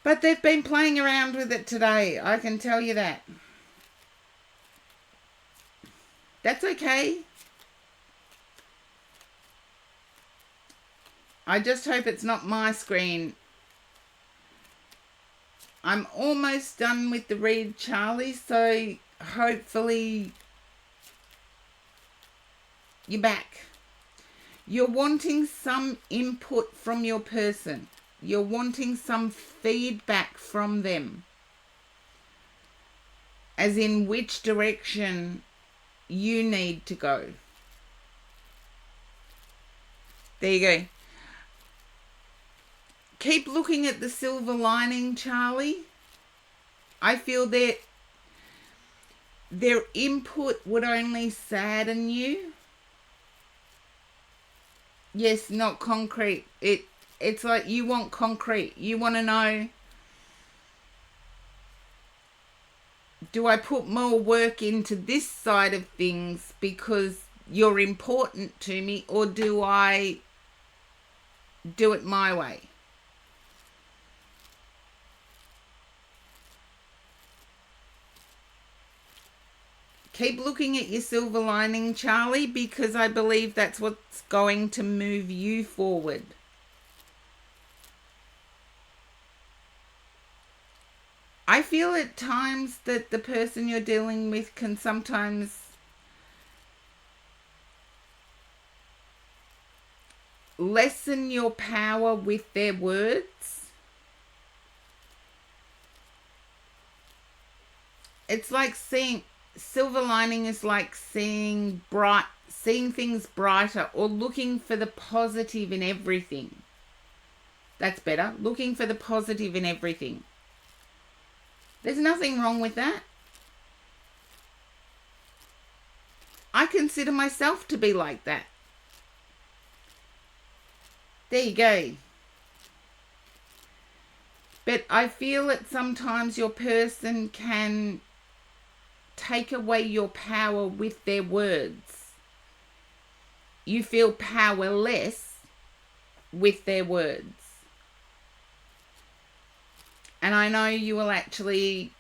But they've been playing around with it today. I can tell you that. That's okay. I just hope it's not my screen. I'm almost done with the read, Charlie, so hopefully you're back. You're wanting some input from your person. You're wanting some feedback from them. As in which direction you need to go. There you go. Keep looking at the silver lining, Charlie. I feel that their input would only sadden you. Yes, not concrete. It's like you want concrete. You want to know, do I put more work into this side of things because you're important to me, or do I do it my way? Keep looking at your silver lining, Charlie, because I believe that's what's going to move you forward. I feel at times that the person you're dealing with can sometimes lessen your power with their words. It's like silver lining is like seeing things brighter, or looking for the positive in everything. That's better. Looking for the positive in everything. There's nothing wrong with that. I consider myself to be like that. There you go. But I feel that sometimes your person can take away your power with their words. You feel powerless with their words. And I know you will actually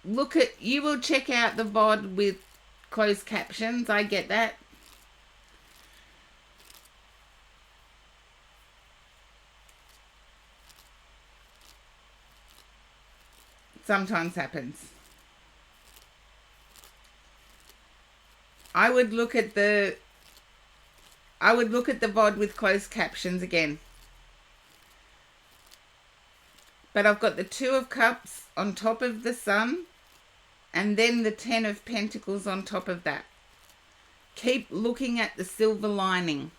you will check out the VOD with closed captions. I get that. Sometimes happens. I would look at the VOD with closed captions again. But I've got the 2 of Cups on top of the Sun, and then the 10 of Pentacles on top of that. Keep looking at the silver lining.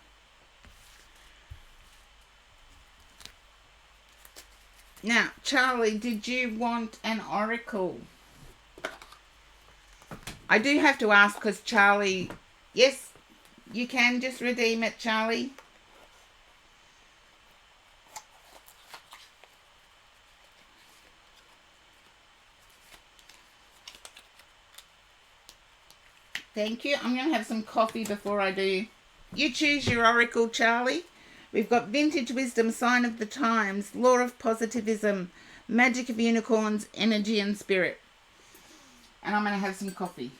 Now, Charlie, did you want an oracle? I do have to ask because Charlie... Yes, you can just redeem it, Charlie. Thank you. I'm going to have some coffee before I do. You choose your oracle, Charlie. We've got Vintage Wisdom, Sign of the Times, Law of Positivism, Magic of Unicorns, Energy and Spirit. And I'm going to have some coffee.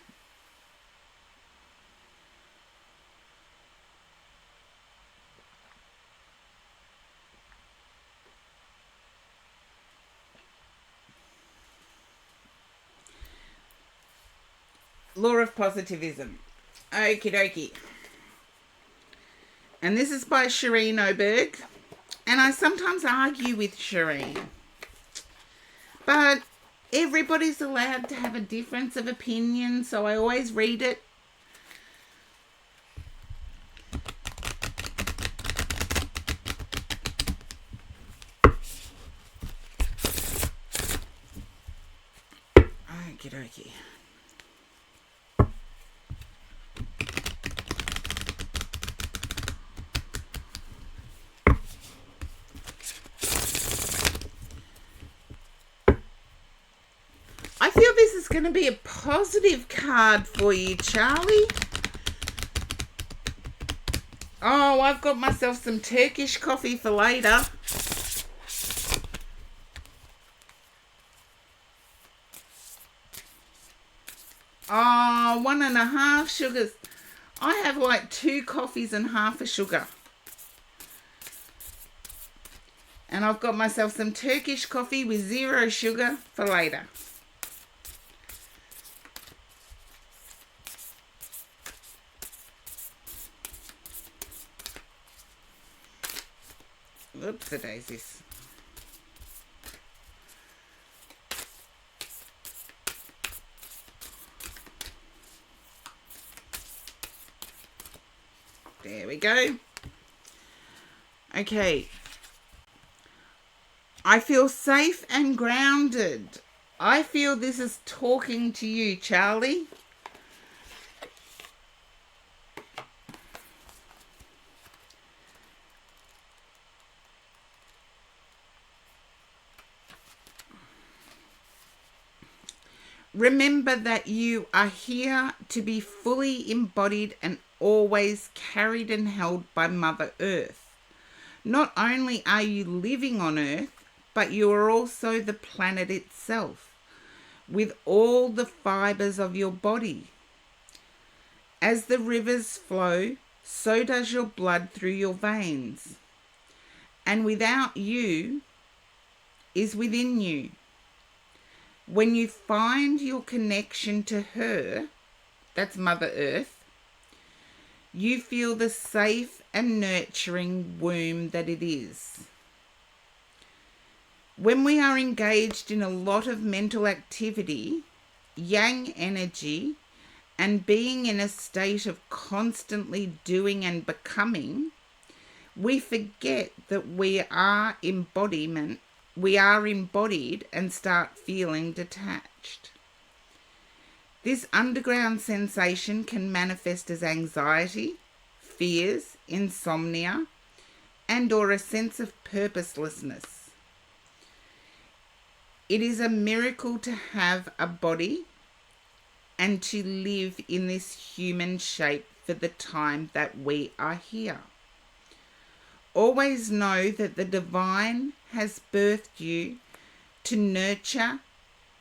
Law of Positivism. Okie dokie. And this is by Shireen Oberg. And I sometimes argue with Shireen. But everybody's allowed to have a difference of opinion, so I always read it. Okie dokie. I feel this is going to be a positive card for you, Charlie. Oh, I've got myself some Turkish coffee for later. Oh, 1.5 sugars. I have like 2 coffees and half a sugar. And I've got myself some Turkish coffee with 0 sugar for later. Oops, the daisies. There we go. Okay. I feel safe and grounded. I feel this is talking to you, Charlie. Remember that you are here to be fully embodied and always carried and held by Mother Earth. Not only are you living on Earth, but you are also the planet itself, with all the fibers of your body. As the rivers flow, so does your blood through your veins. And without you is within you. When you find your connection to her, that's Mother Earth, you feel the safe and nurturing womb that it is. When we are engaged in a lot of mental activity, yang energy, and being in a state of constantly doing and becoming, we forget that we are embodied and start feeling detached. This underground sensation can manifest as anxiety, fears, insomnia, and or a sense of purposelessness. It is a miracle to have a body and to live in this human shape for the time that we are here. Always know that the divine has birthed you to nurture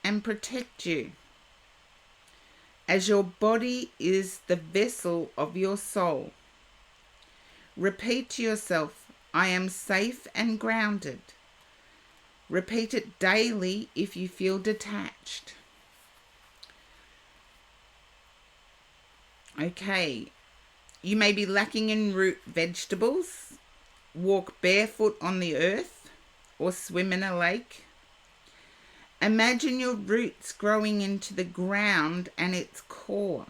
and protect you. As your body is the vessel of your soul, repeat to yourself, I am safe and grounded. Repeat it daily if you feel detached. Okay, you may be lacking in root vegetables, walk barefoot on the earth, or swim in a lake. Imagine your roots growing into the ground and its core.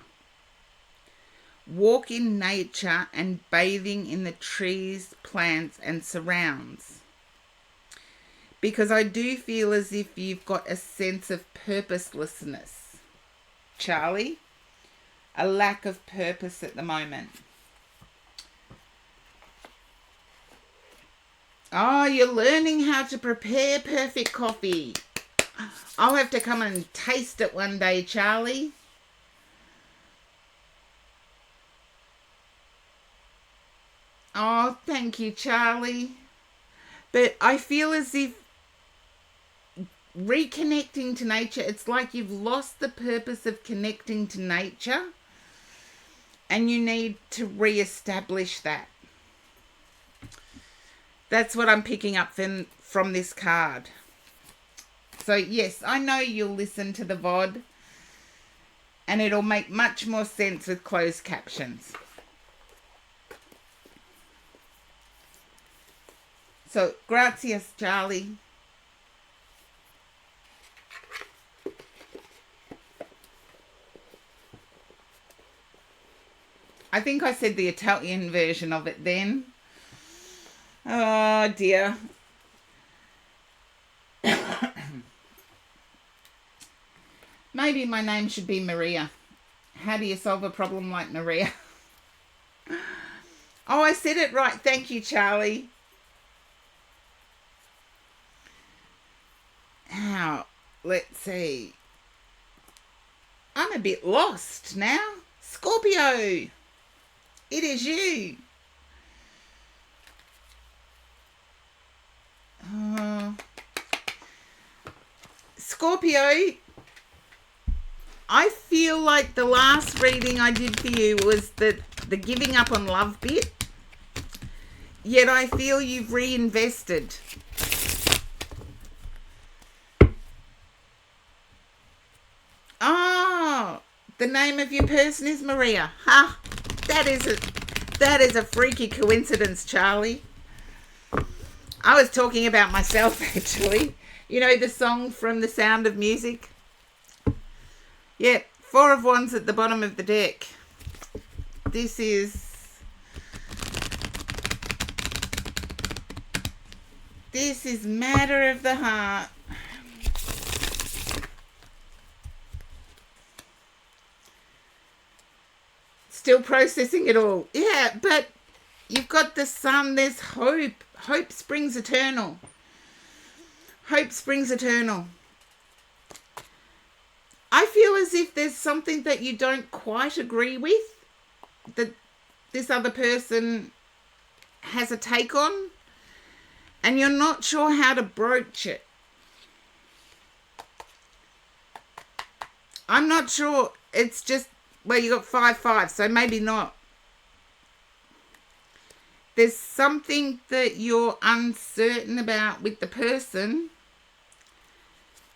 Walk in nature and bathing in the trees, plants, and surrounds. Because I do feel as if you've got a sense of purposelessness, Charlie. A lack of purpose at the moment. Oh, you're learning how to prepare perfect coffee. I'll have to come and taste it one day, Charlie. Oh, thank you, Charlie. But I feel as if reconnecting to nature, it's like you've lost the purpose of connecting to nature and you need to re-establish that. That's what I'm picking up from this card. So yes, I know you'll listen to the VOD and it'll make much more sense with closed captions. So, gracias, Charlie. I think I said the Italian version of it then. Oh dear. Maybe my name should be Maria. How do you solve a problem like Maria? Oh, I said it right. Thank you, Charlie. Now, let's see. I'm a bit lost now. Scorpio, it is you. Scorpio, I feel like the last reading I did for you was the giving up on love bit. Yet I feel you've reinvested. Oh, the name of your person is Maria. Ha! That is a freaky coincidence, Charlie. I was talking about myself, actually. You know the song from The Sound of Music? Yeah, 4 of Wands at the bottom of the deck. This is matter of the heart. Still processing it all. Yeah, but you've got the sun. There's hope. Hope springs eternal. Hope springs eternal. I feel as if there's something that you don't quite agree with, that this other person has a take on, and you're not sure how to broach it. I'm not sure. It's just, well, you got 5-5, so maybe not. There's something that you're uncertain about with the person,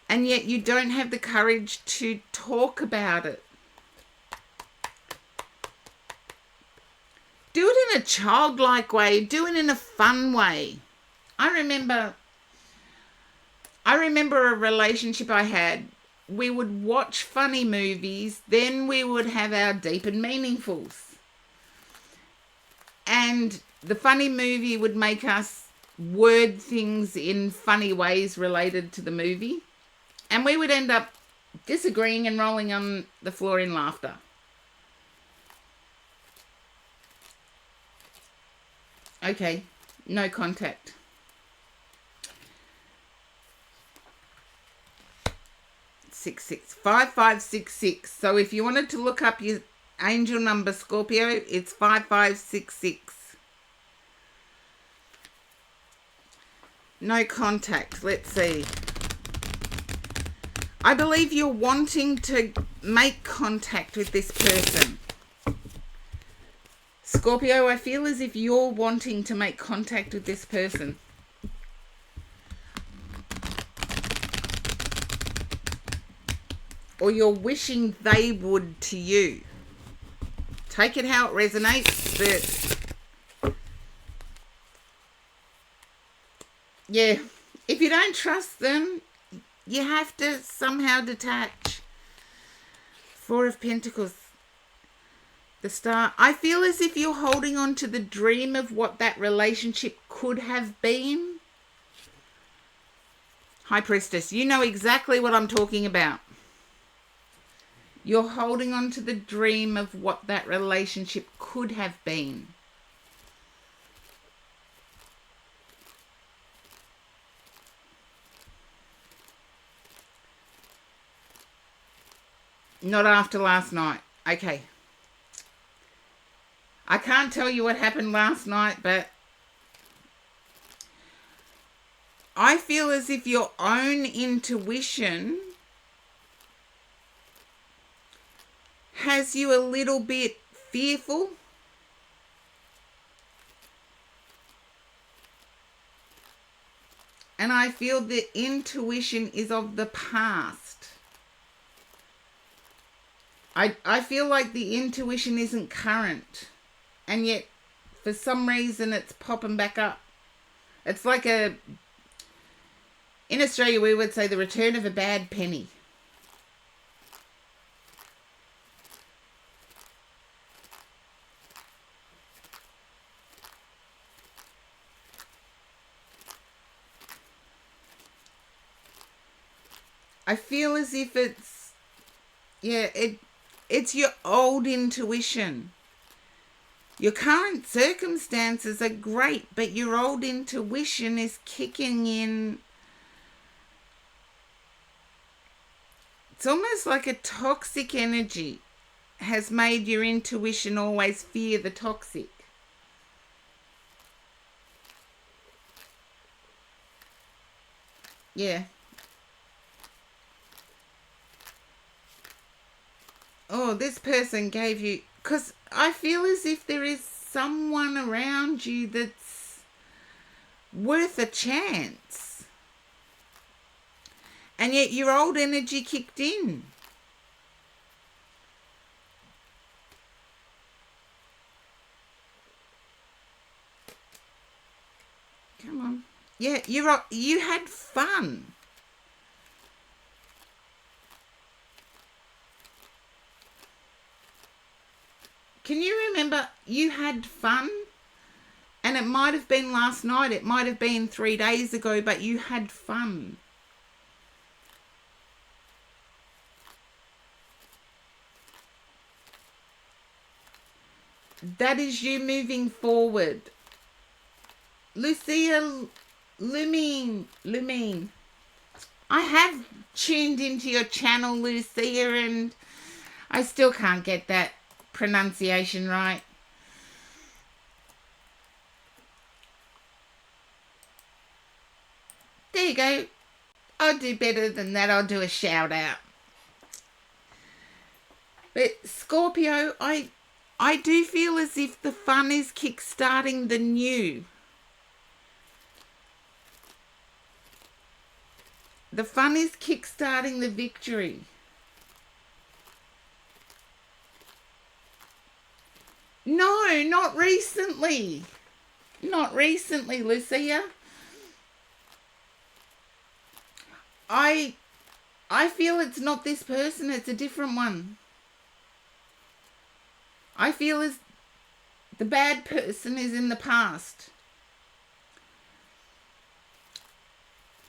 and yet you don't have the courage to talk about it. Do it in a childlike way. Do it in a fun way. I remember a relationship I had. We would watch funny movies, then we would have our deep and meaningfuls. And the funny movie would make us word things in funny ways related to the movie. And we would end up disagreeing and rolling on the floor in laughter. Okay, no contact. 5566. So if you wanted to look up your angel number, Scorpio, it's 5566. No contact. Let's see. I believe you're wanting to make contact with this person. Scorpio, I feel as if you're wanting to make contact with this person. Or you're wishing they would to you. Take it how it resonates, but yeah, if you don't trust them, you have to somehow detach. Four of Pentacles. The Star. I feel as if you're holding on to the dream of what that relationship could have been. High Priestess, you know exactly what I'm talking about. You're holding on to the dream of what that relationship could have been. Not after last night. Okay. I can't tell you what happened last night, but I feel as if your own intuition has you a little bit fearful. And I feel the intuition is of the past. I feel like the intuition isn't current. And yet, for some reason, it's popping back up. It's like in Australia, we would say the return of a bad penny. I feel as if it's your old intuition. Your current circumstances are great, but your old intuition is kicking in. It's almost like a toxic energy has made your intuition always fear the toxic. Yeah. Oh, this person gave you... Because I feel as if there is someone around you that's worth a chance. And yet your old energy kicked in. Come on. Yeah, you had fun. Can you remember you had fun? And it might have been last night, it might have been 3 days ago, but you had fun. That is you moving forward. Lucia Lumine. I have tuned into your channel, Lucia, and I still can't get that pronunciation right. There you go. I'll do better than that. I'll do a shout out. But Scorpio, I do feel as if the fun is kick-starting the new. The fun is kick-starting the victory. No, not recently. Not recently, Lucia. I feel it's not this person, it's a different one. I feel as the bad person is in the past.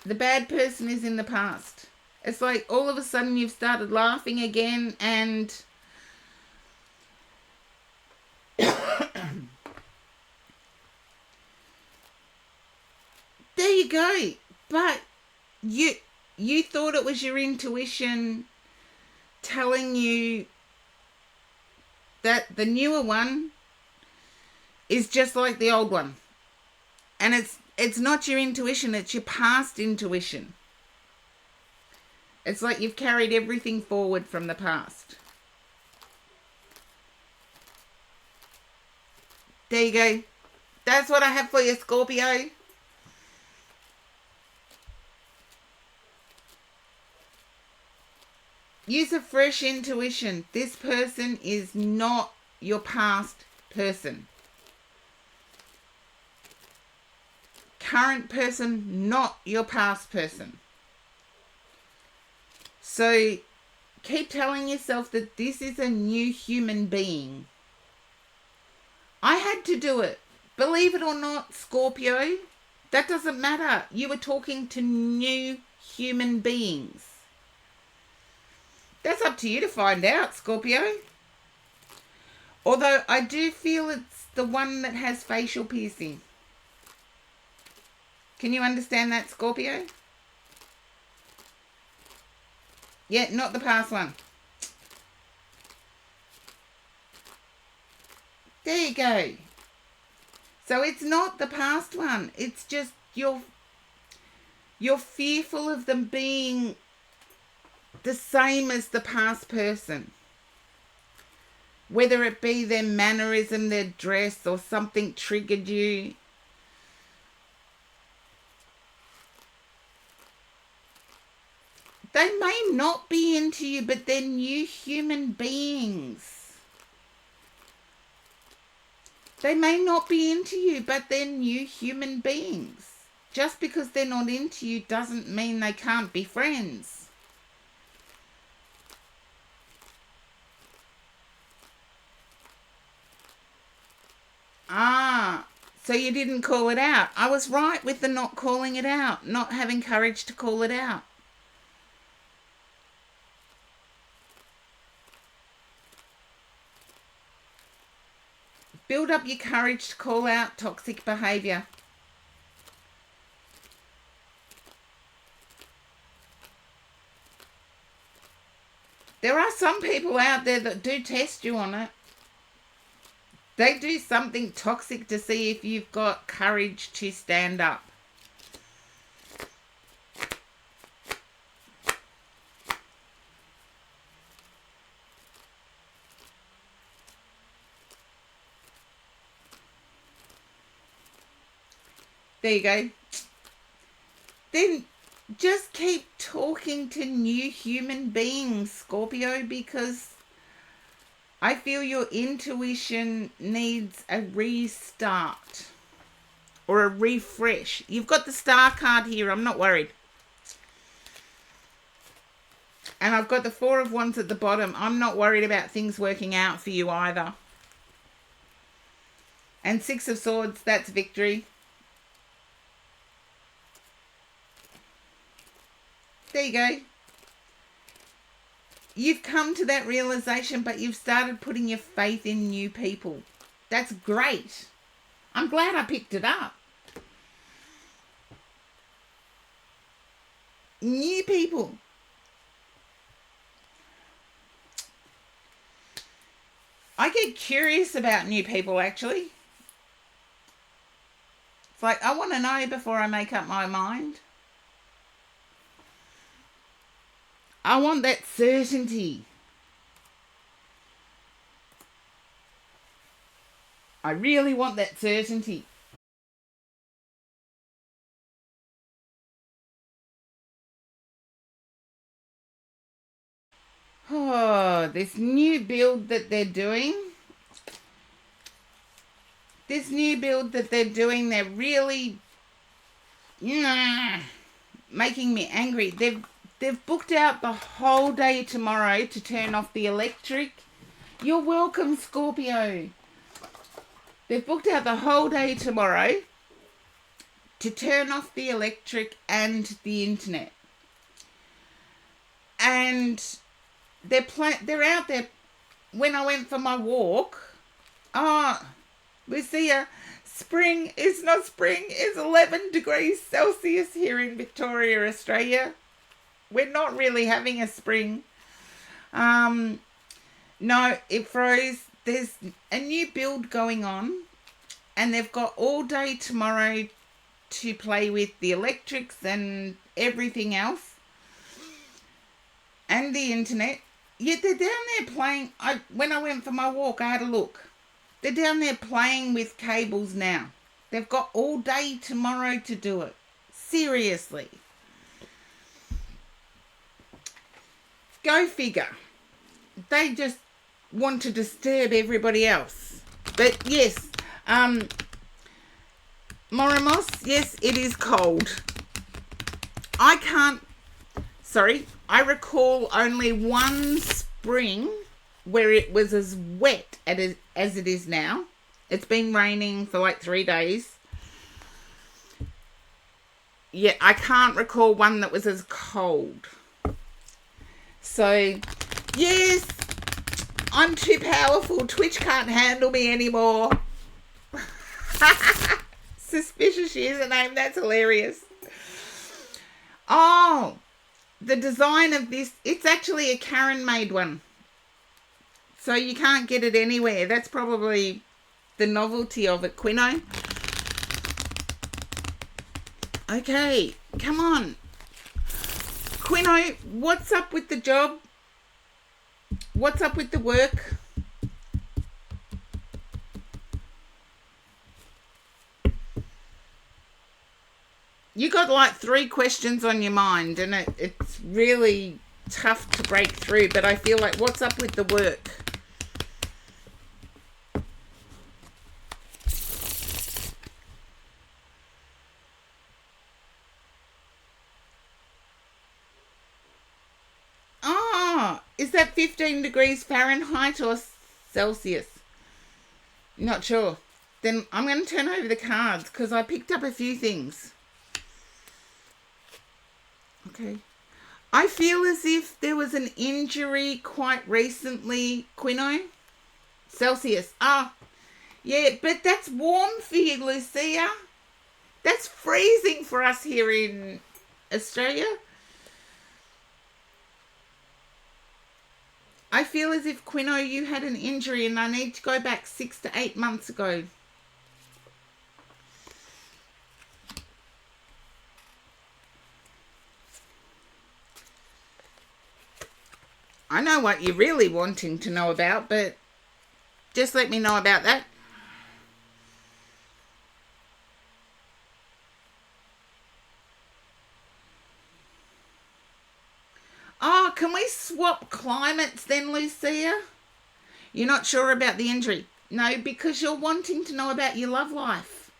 The bad person is in the past. It's like all of a sudden you've started laughing again and there you go. But you thought it was your intuition telling you that the newer one is just like the old one. And it's not your intuition, it's your past intuition. It's like you've carried everything forward from the past. There you go. That's what I have for you, Scorpio. Use a fresh intuition. This person is not your past person. Current person, not your past person. So keep telling yourself that this is a new human being. I had to do it. Believe it or not, Scorpio, that doesn't matter. You were talking to new human beings. That's up to you to find out, Scorpio. Although I do feel it's the one that has facial piercing. Can you understand that, Scorpio? Yeah, not the past one. There you go. So it's not the past one. It's just you're fearful of them being the same as the past person. Whether it be their mannerism, their dress, or something triggered you. They may not be into you, but they're new human beings. They may not be into you, but they're new human beings. Just because they're not into you doesn't mean they can't be friends. So you didn't call it out. I was right with the not calling it out, not having courage to call it out. Build up your courage to call out toxic behaviour. There are some people out there that do test you on it. They do something toxic to see if you've got courage to stand up. There you go. Then just keep talking to new human beings, Scorpio, because I feel your intuition needs a restart or a refresh. You've got the star card here. I'm not worried. And I've got the Four of Wands at the bottom. I'm not worried about things working out for you either. And Six of Swords, that's victory. There you go. You've come to that realization, but you've started putting your faith in new people. That's great. I'm glad I picked it up. New people. I get curious about new people, actually. It's like, I want to know before I make up my mind. I want that certainty. I really want that certainty. Oh, this new build that they're doing, this new build that they're doing, they're really making me angry. They've booked out the whole day tomorrow to turn off the electric. You're welcome, Scorpio. They've booked out the whole day tomorrow to turn off the electric and the internet. And they're out there. When I went for my walk, Lucia, spring is not spring. It's 11 degrees Celsius here in Victoria, Australia. We're not really having a spring. No, it froze. There's a new build going on, and they've got all day tomorrow to play with the electrics and everything else, and the internet. Yet they're down there playing. When I went for my walk, I had a look. They're down there playing with cables now. They've got all day tomorrow to do it. Seriously. Go figure. They just want to disturb everybody else. But yes, Moramos, yes, it is cold. I recall only one spring where it was as wet as it is now. It's been raining for like 3 days. Yeah, I can't recall one that was as cold. So, yes, I'm too powerful. Twitch can't handle me anymore. Suspicious username. That's hilarious. Oh, the design of this, it's actually a Karen made one. So you can't get it anywhere. That's probably the novelty of it, Quino. Okay, come on. Quino, what's up with the job? What's up with the work? You got like 3 questions on your mind, and it's really tough to break through, but I feel like, what's up with the work? Is that 15 degrees Fahrenheit or Celsius? Not sure. Then I'm going to turn over the cards because I picked up a few things. Okay. I feel as if there was an injury quite recently, Quino. Celsius. Yeah, but that's warm for you, Lucia. That's freezing for us here in Australia. I feel as if, Quino, you had an injury and I need to go back 6 to 8 months ago. I know what you're really wanting to know about, but just let me know about that. Oh, can we swap climates then, Lucia? You're not sure about the injury? No, because you're wanting to know about your love life.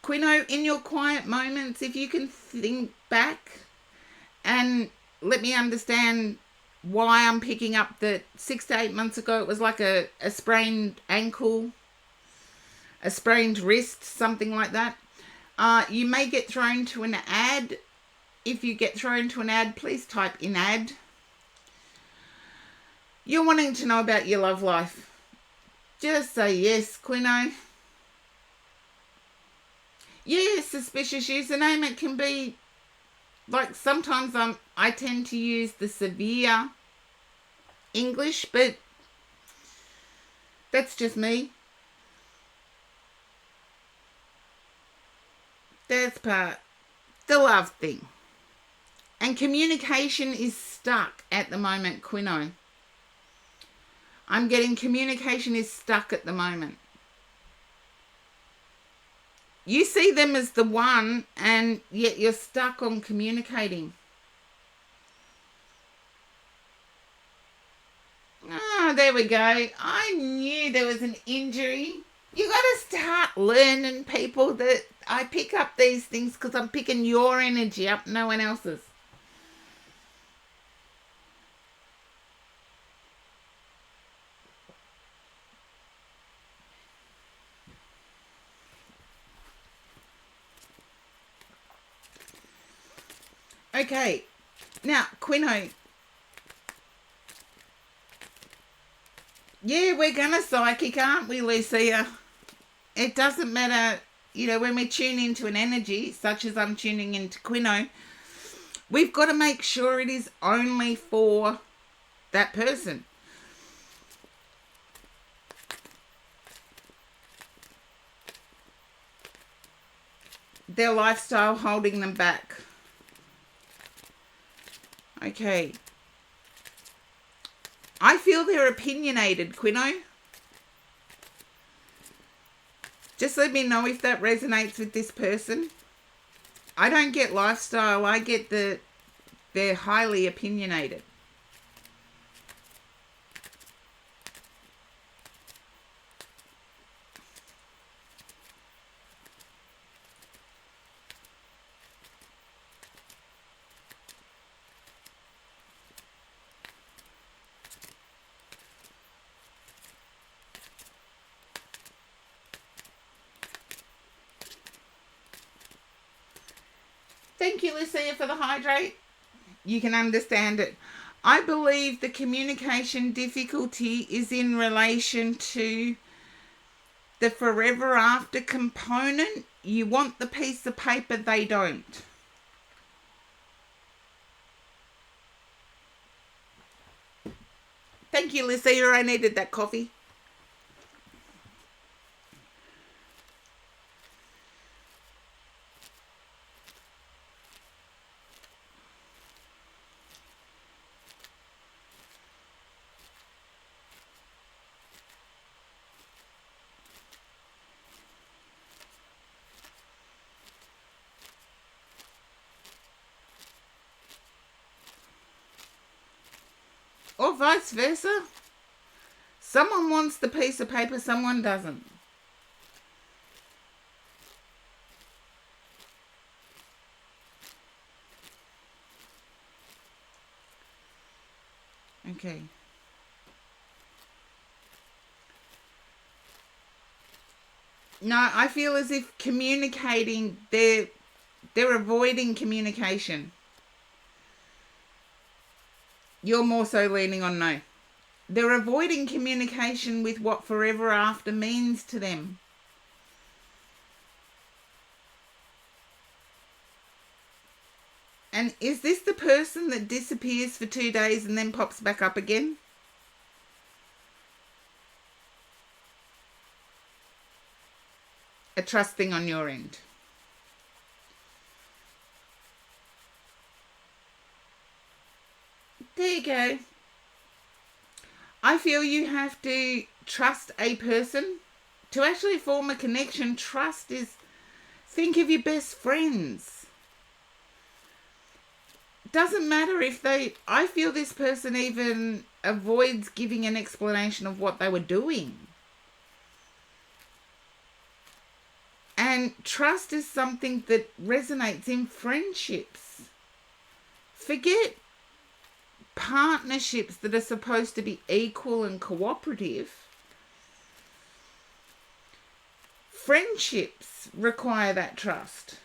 Quino, in your quiet moments, if you can think back and let me understand why I'm picking up that 6 to 8 months ago it was like a sprained ankle, a sprained wrist, something like that. You may get thrown to an ad. If you get thrown to an ad, please type in ad. You're wanting to know about your love life. Just say yes, Quino. Yeah, suspicious username. It can be, like, sometimes I tend to use the severe English, but that's just me. That's part, the love thing. And communication is stuck at the moment, Quino. I'm getting communication is stuck at the moment. You see them as the one, and yet you're stuck on communicating. There we go. I knew there was an injury. You got to start learning, people, that I pick up these things because I'm picking your energy up, no one else's. Okay, now, Quino. Yeah, we're going to psychic, aren't we, Lucia? It doesn't matter, when we tune into an energy, such as I'm tuning into Quino, we've got to make sure it is only for that person. Their lifestyle holding them back. Okay. I feel they're opinionated, Quino. Just let me know if that resonates with this person. I don't get lifestyle. I get they're highly opinionated. Thank you, Lucia, for the hydrate. You can understand it. I believe the communication difficulty is in relation to the forever after component. You want the piece of paper, they don't. Thank you, Lucia. I needed that coffee. Or vice versa. Someone wants the piece of paper, someone doesn't. Okay. No, I feel as if communicating, they're avoiding communication. You're more so leaning on no. They're avoiding communication with what forever after means to them. And is this the person that disappears for 2 days and then pops back up again? A trust thing on your end. There you go. I feel you have to trust a person. To actually form a connection, trust is, think of your best friends. Doesn't matter if I feel this person even avoids giving an explanation of what they were doing. And trust is something that resonates in friendships. Forget partnerships that are supposed to be equal and cooperative. Friendships require that trust.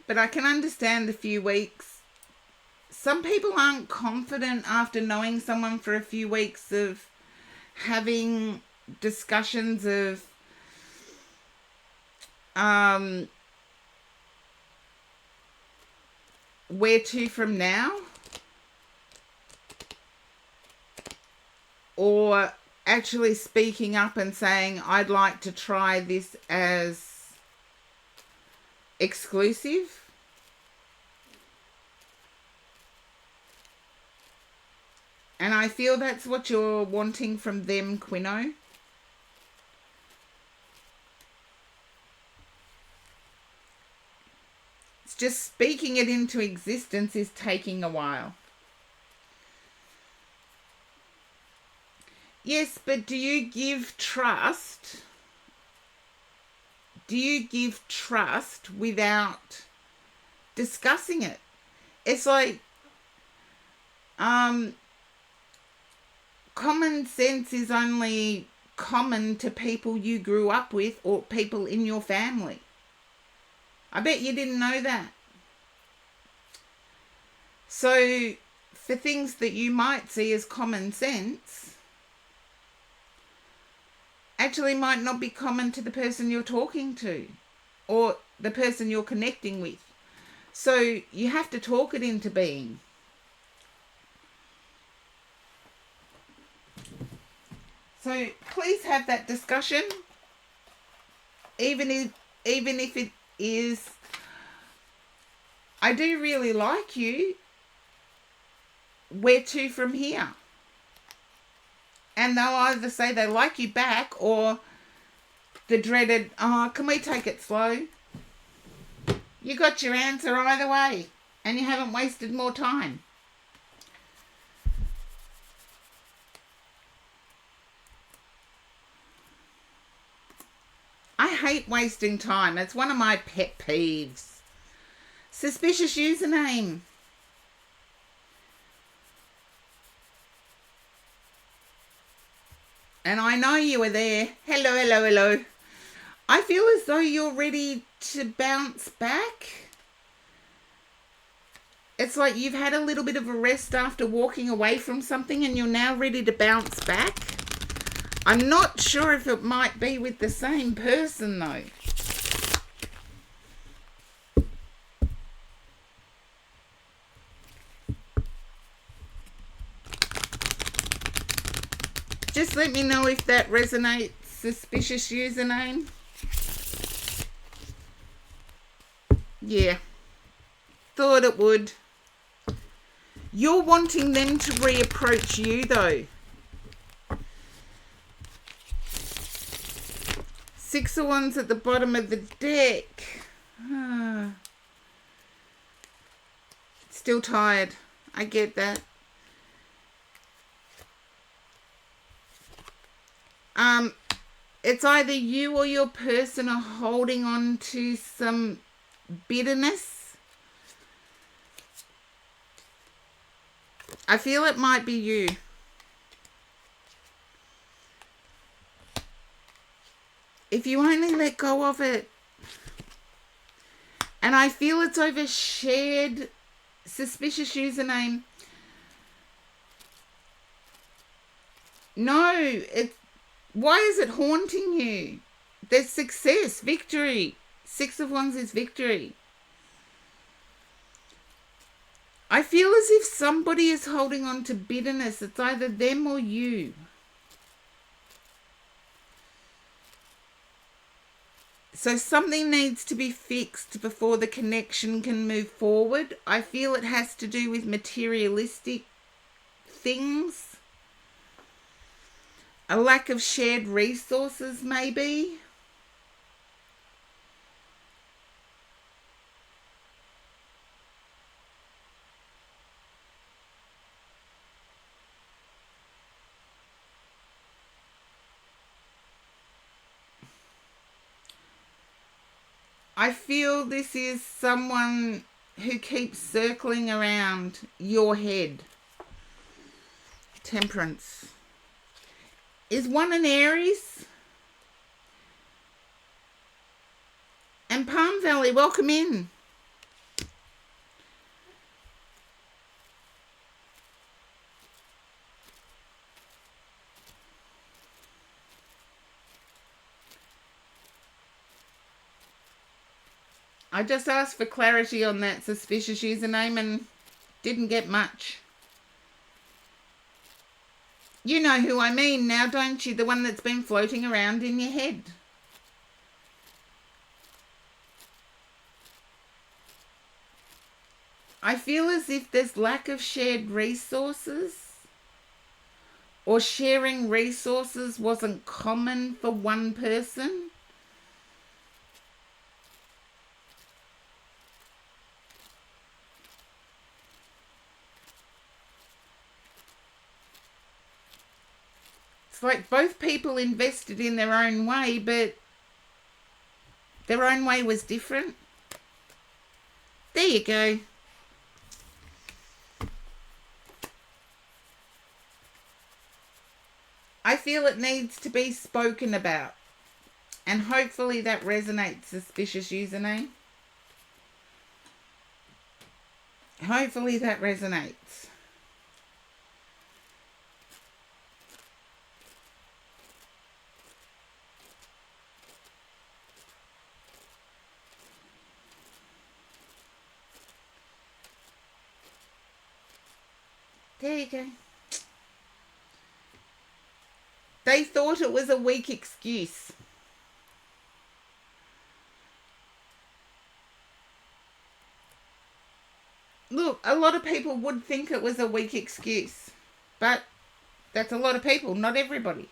But I can understand a few weeks. Some people aren't confident after knowing someone for a few weeks of having discussions of where to from now, or actually speaking up and saying, I'd like to try this as exclusive. And I feel that's what you're wanting from them, Quino. just speaking it into existence is taking a while. Yes, but do you give trust? Do you give trust without discussing it? It's like common sense is only common to people you grew up with or people in your family. I bet you didn't know that. So for things that you might see as common sense, actually might not be common to the person you're talking to or the person you're connecting with. So you have to talk it into being. So please have that discussion, even if it is, I do really like you, where to from here? And they'll either say they like you back or the dreaded, oh, can we take it slow? You got your answer either way and you haven't wasted more time. I hate wasting time. It's one of my pet peeves. Suspicious username. And I know you were there. Hello, hello, hello. I feel as though you're ready to bounce back. It's like you've had a little bit of a rest after walking away from something and you're now ready to bounce back. I'm not sure if it might be with the same person though. Just let me know if that resonates, suspicious username. Yeah. Thought it would. You're wanting them to reapproach you though. 6 of Wands at the bottom of the deck. Still tired. I get that. It's either you or your person are holding on to some bitterness. I feel it might be you. If you only let go of it. And I feel it's over shared suspicious username. No, why is it haunting you? There's success, victory. 6 of Wands is victory. I feel as if somebody is holding on to bitterness. It's either them or you. So something needs to be fixed before the connection can move forward. I feel it has to do with materialistic things. A lack of shared resources, maybe. I feel this is someone who keeps circling around your head. Temperance. Is one an Aries? And Palm Valley, welcome in. I just asked for clarity on that suspicious username and didn't get much. You know who I mean now, don't you? The one that's been floating around in your head. I feel as if there's lack of shared resources, or sharing resources wasn't common for one person. It's like both people invested in their own way, but their own way was different. There you go. I feel it needs to be spoken about. And hopefully that resonates, suspicious username. Hopefully that resonates. There you go. They thought it was a weak excuse. Look, a lot of people would think it was a weak excuse. But that's a lot of people, not everybody.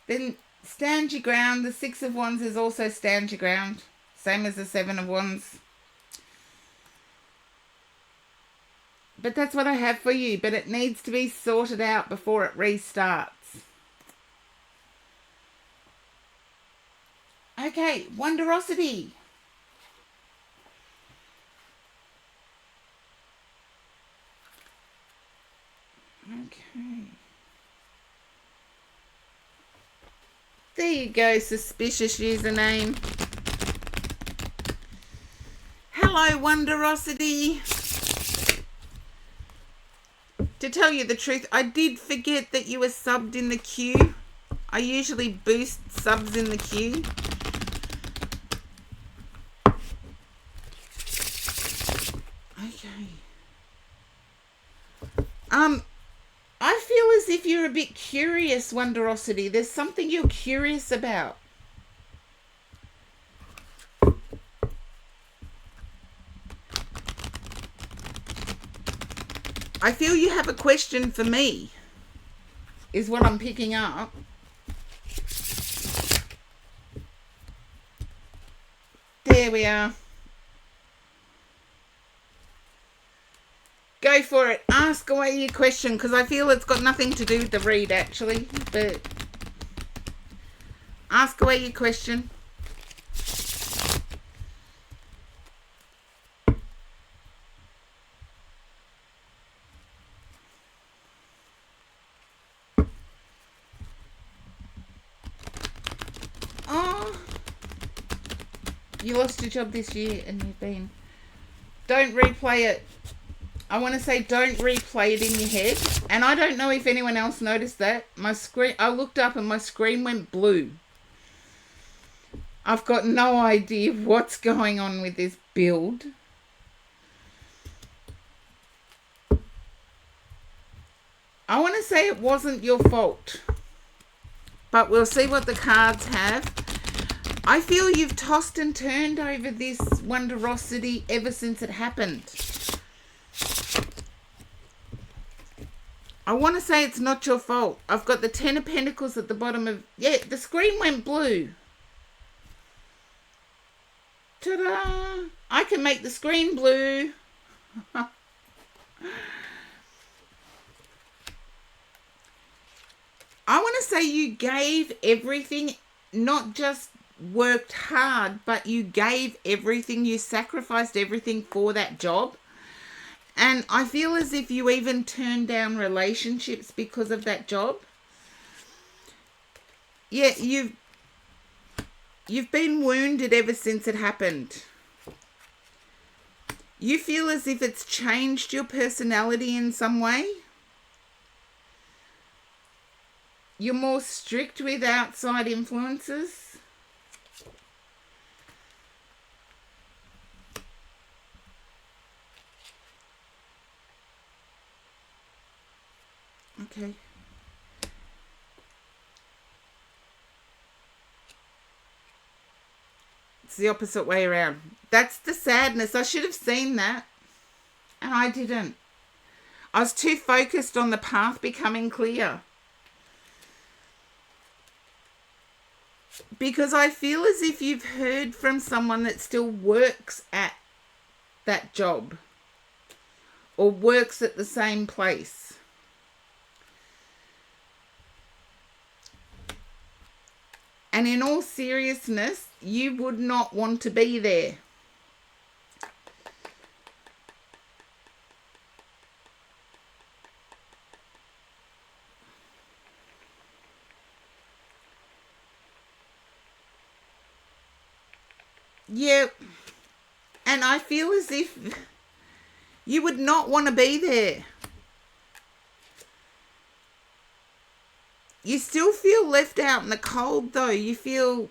Then stand your ground. The Six of Wands is also stand your ground. Same as the Seven of Wands. But that's what I have for you. But it needs to be sorted out before it restarts. Okay, Wonderosity. Okay. There you go, suspicious username. Hello, Wonderosity. To tell you the truth, I did forget that you were subbed in the queue. I usually boost subs in the queue. Okay. I feel as if you're a bit curious, Wonderosity. There's something you're curious about. I feel you have a question for me, is what I'm picking up. There we are. Go for it. Ask away your question, because I feel it's got nothing to do with the read, actually. But ask away your question. Oh, you lost your job this year and you've been... Don't replay it. I want to say don't replay it in your head. And I don't know if anyone else noticed that. My screen, I looked up and my screen went blue. I've got no idea what's going on with this build. I want to say it wasn't your fault. But we'll see what the cards have. I feel you've tossed and turned over this Wonderosity ever since it happened. I want to say it's not your fault. I've got the Ten of Pentacles at the bottom of... Yeah, the screen went blue. Ta-da! I can make the screen blue. I want to say you gave everything, not just worked hard, but you gave everything. You sacrificed everything for that job. And I feel as if you even turned down relationships because of that job. Yeah, you've been wounded ever since it happened. You feel as if it's changed your personality in some way. You're more strict with outside influences. Okay. It's the opposite way around. That's the sadness. I should have seen that. And I didn't. I was too focused on the path becoming clear. Because I feel as if you've heard from someone that still works at that job or works at the same place. And in all seriousness, you would not want to be there. Yeah, and I feel as if you would not want to be there. You still feel left out in the cold, though. You feel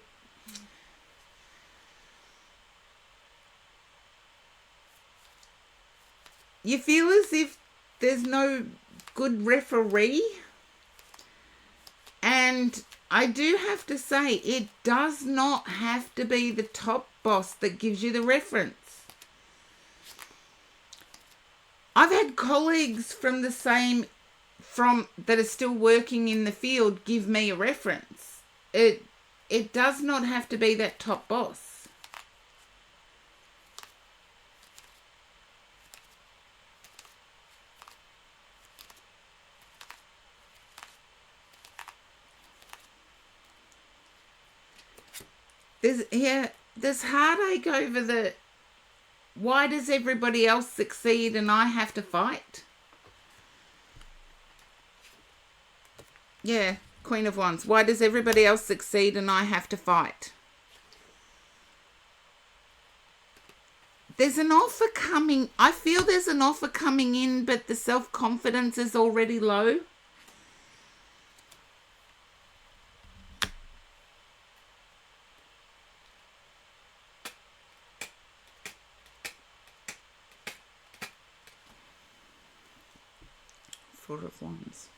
as if there's no good referee. And I do have to say, it does not have to be the top boss that gives you the reference. I've had colleagues from that are still working in the field give me a reference. It does not have to be that top boss. There's heartache over the why does everybody else succeed and I have to fight? Yeah, Queen of Wands. Why does everybody else succeed and I have to fight? There's an offer coming. I feel there's an offer coming in, but the self-confidence is already low. Four of Wands.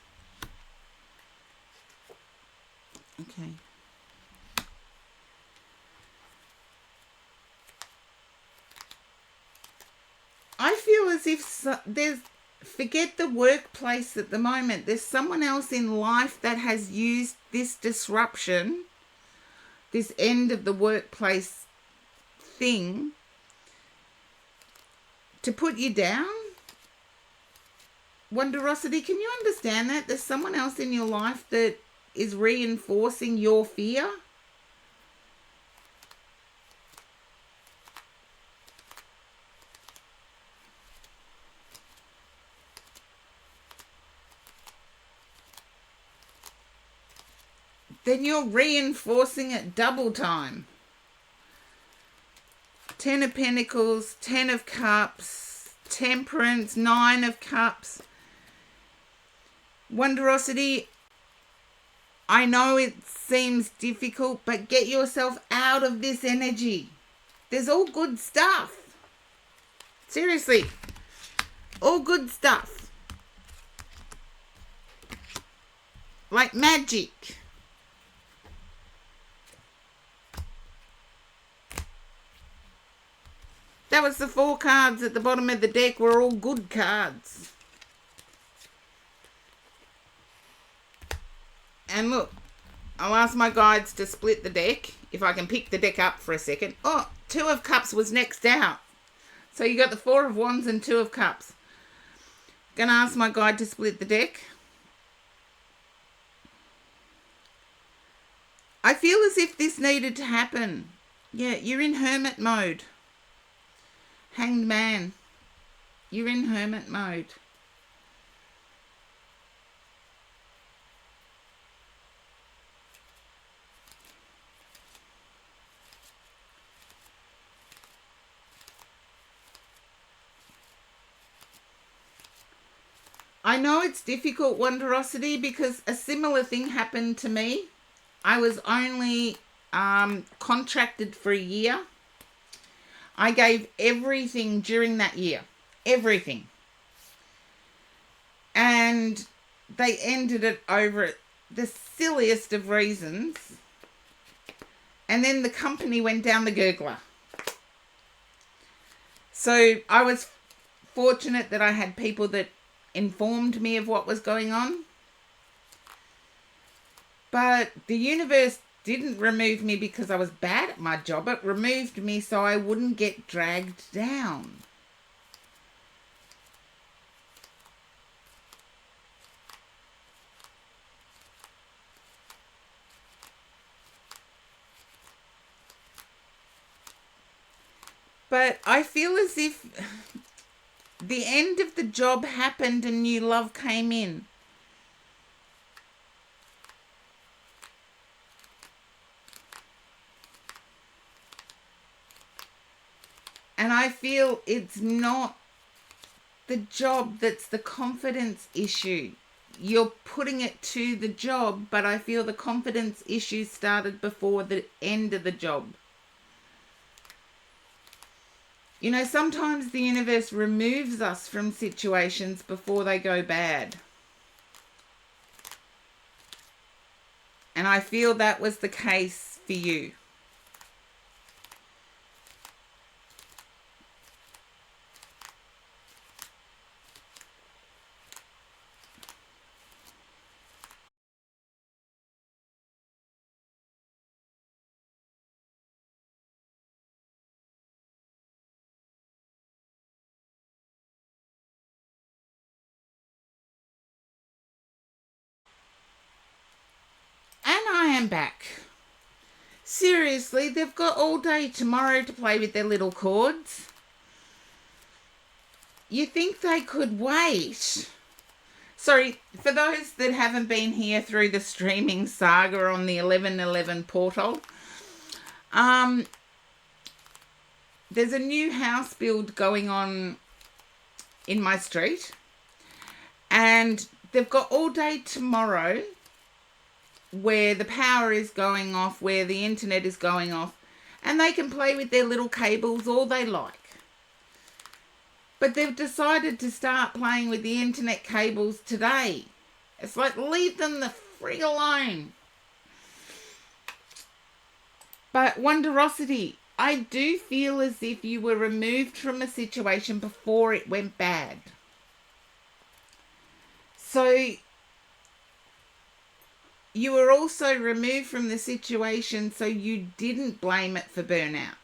Okay. I feel as if forget the workplace at the moment. There's someone else in life that has used this disruption, this end of the workplace thing, to put you down. Wonderosity, can you understand that? There's someone else in your life that is reinforcing your fear. Then you're reinforcing it double time. 10 of Pentacles, 10 of Cups, Temperance, 9 of Cups. Wonderosity, I know it seems difficult, but get yourself out of this energy. There's all good stuff. Seriously, all good stuff. Like magic. That was the 4 cards at the bottom of the deck were all good cards. And look, I'll ask my guides to split the deck, if I can pick the deck up for a second. Oh, 2 of Cups was next out. So you got the 4 of Wands and 2 of Cups. Gonna ask my guide to split the deck. I feel as if this needed to happen. Yeah, you're in hermit mode. Hanged Man. You're in hermit mode. I know it's difficult, Wonderosity, because a similar thing happened to me. I was only contracted for a year. I gave everything during that year. Everything. And they ended it over the silliest of reasons. And then the company went down the gurgler. So I was fortunate that I had people that informed me of what was going on. But the universe didn't remove me because I was bad at my job. It removed me so I wouldn't get dragged down. But I feel as if the end of the job happened and new love came in. And I feel it's not the job that's the confidence issue. You're putting it to the job, but I feel the confidence issue started before the end of the job. You know, sometimes the universe removes us from situations before they go bad. And I feel that was the case for you. And I am back. Seriously, they've got all day tomorrow to play with their little chords. You think they could wait? Sorry, for those that haven't been here through the streaming saga on the 1111 portal, there's a new house build going on in my street, and they've got all day tomorrow where the power is going off, where the internet is going off, and they can play with their little cables all they like. But they've decided to start playing with the internet cables today. It's like, leave them the frig alone. But Wonderosity, I do feel as if you were removed from a situation before it went bad. So you were also removed from the situation so you didn't blame it for burnout.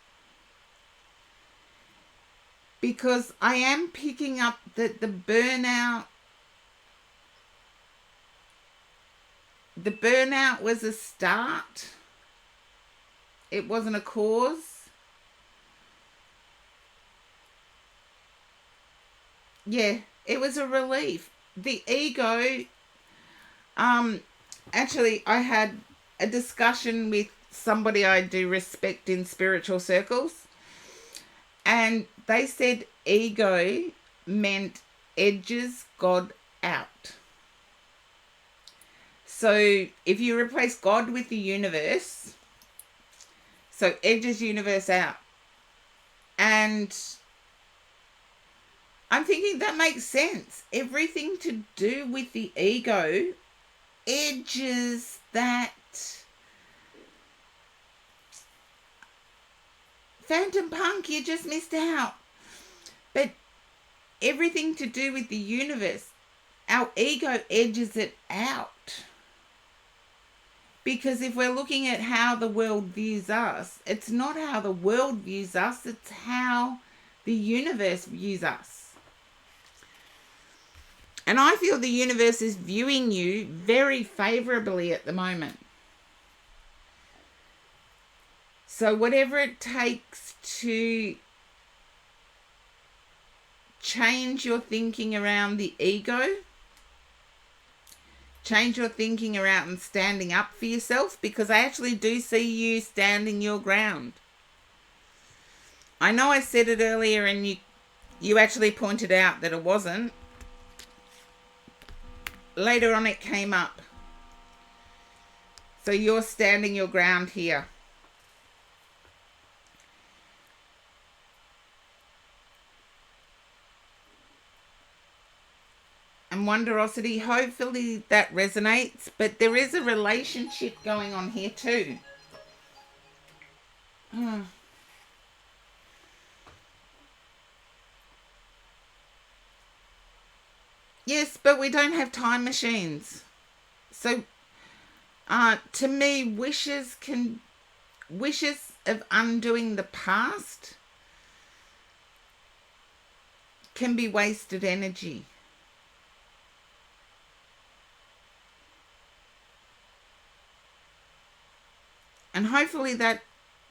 Because I am picking up that the burnout was a start. It wasn't a cause. Yeah, it was a relief. The ego, actually, I had a discussion with somebody I do respect in spiritual circles, and they said ego meant edges God out. So if you replace God with the universe, so edges universe out. And I'm thinking that makes sense. Everything to do with the ego edges that. Phantom Punk, you just missed out. But everything to do with the universe, our ego edges it out. Because if we're looking at how the world views us, it's not how the world views us, it's how the universe views us. And I feel the universe is viewing you very favorably at the moment. So whatever it takes to change your thinking around the ego, change your thinking around standing up for yourself, because I actually do see you standing your ground. I know I said it earlier and you actually pointed out that it wasn't. Later on it came up. So you're standing your ground here. And Wonderosity, hopefully that resonates, but there is a relationship going on here too. Yes, but we don't have time machines. So To me, wishes of undoing the past can be wasted energy. And hopefully that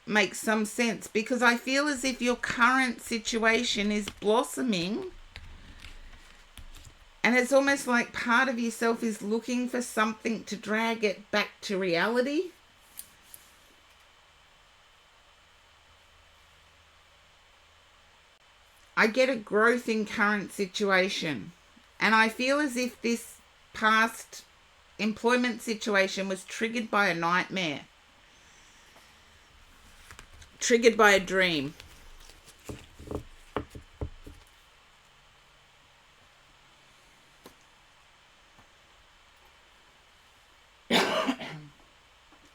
makes some sense, because I feel as if your current situation is blossoming, and it's almost like part of yourself is looking for something to drag it back to reality. I get a growth in current situation, and I feel as if this past employment situation was triggered by a nightmare, triggered by a dream.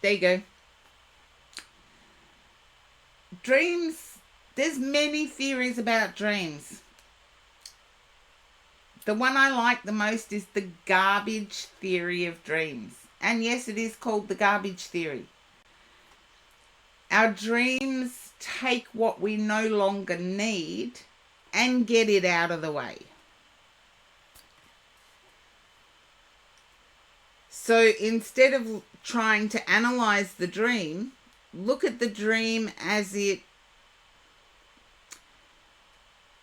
There you go. Dreams, there's many theories about dreams. The one I like the most is the garbage theory of dreams. And yes, it is called the garbage theory. Our dreams take what we no longer need and get it out of the way. So instead of trying to analyze the dream, look at the dream as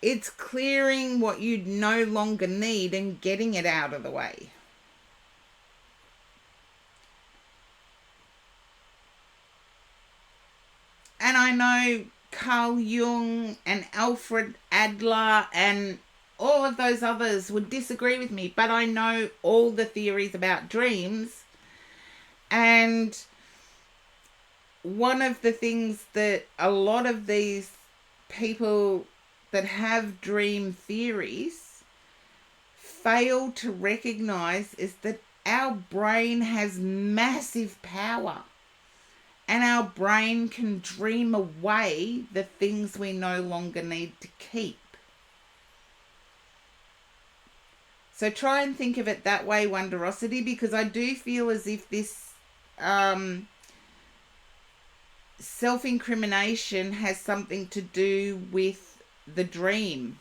it's clearing what you no longer need and getting it out of the way. And I know Carl Jung and Alfred Adler and all of those others would disagree with me, but I know all the theories about dreams. And one of the things that a lot of these people that have dream theories fail to recognize is that our brain has massive power, and our brain can dream away the things we no longer need to keep. So try and think of it that way, Wonderosity, because I do feel as if this self-incrimination has something to do with the dream.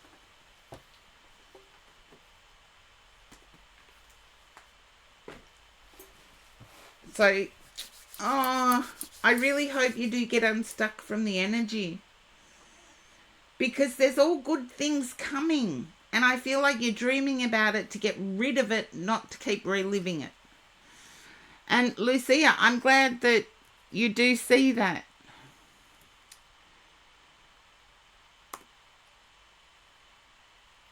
So, I really hope you do get unstuck from the energy, because there's all good things coming, and I feel like you're dreaming about it to get rid of it, not to keep reliving it. And Lucia, I'm glad that you do see that.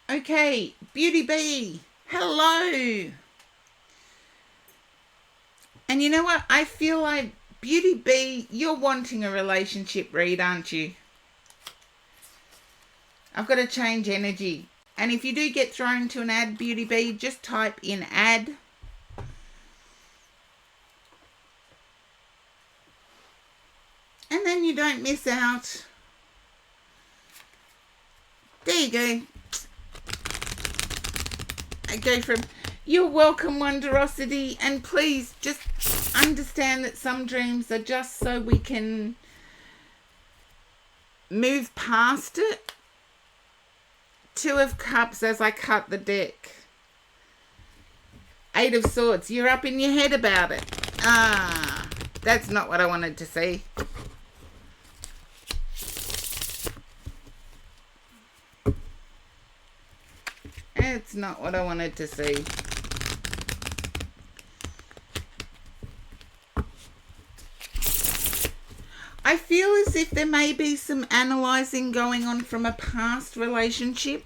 Okay, Beauty Bee, hello. And you know what? I feel like, Beauty Bee, you're wanting a relationship read, aren't you? I've got to change energy. And if you do get thrown to an ad, Beauty Bee, just type in ad. And then you don't miss out. There you go. I go from, you're welcome, Wonderosity. And please just understand that some dreams are just so we can move past it. Two of Cups as I cut the deck. Eight of Swords. You're up in your head about it. That's not what I wanted to see. It's not what I wanted to see. I feel as if there may be some analysing going on from a past relationship.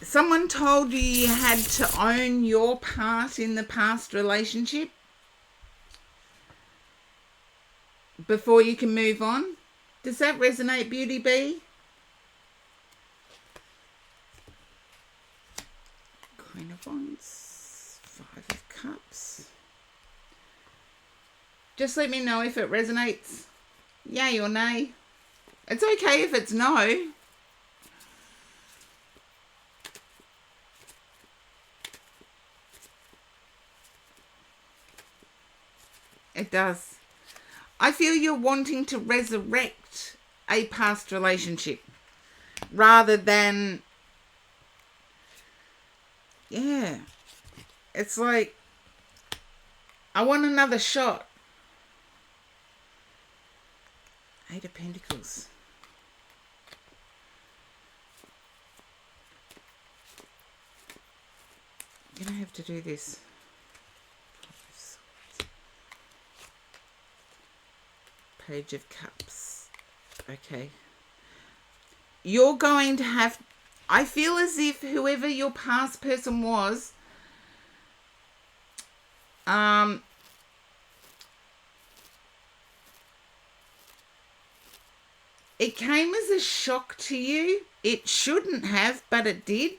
Someone told you had to own your part in the past relationship before you can move on. Does that resonate, Beauty Bee? Queen of Wands, Five of Cups. Just let me know if it resonates. Yay or nay. It's okay if it's no. it does. I feel you're wanting to resurrect a past relationship rather than, yeah, it's like, I want another shot. Eight of Pentacles. I'm going to have to do this. Page of Cups. Okay. You're going to have... I feel as if whoever your past person was... it came as a shock to you. It shouldn't have, but it did.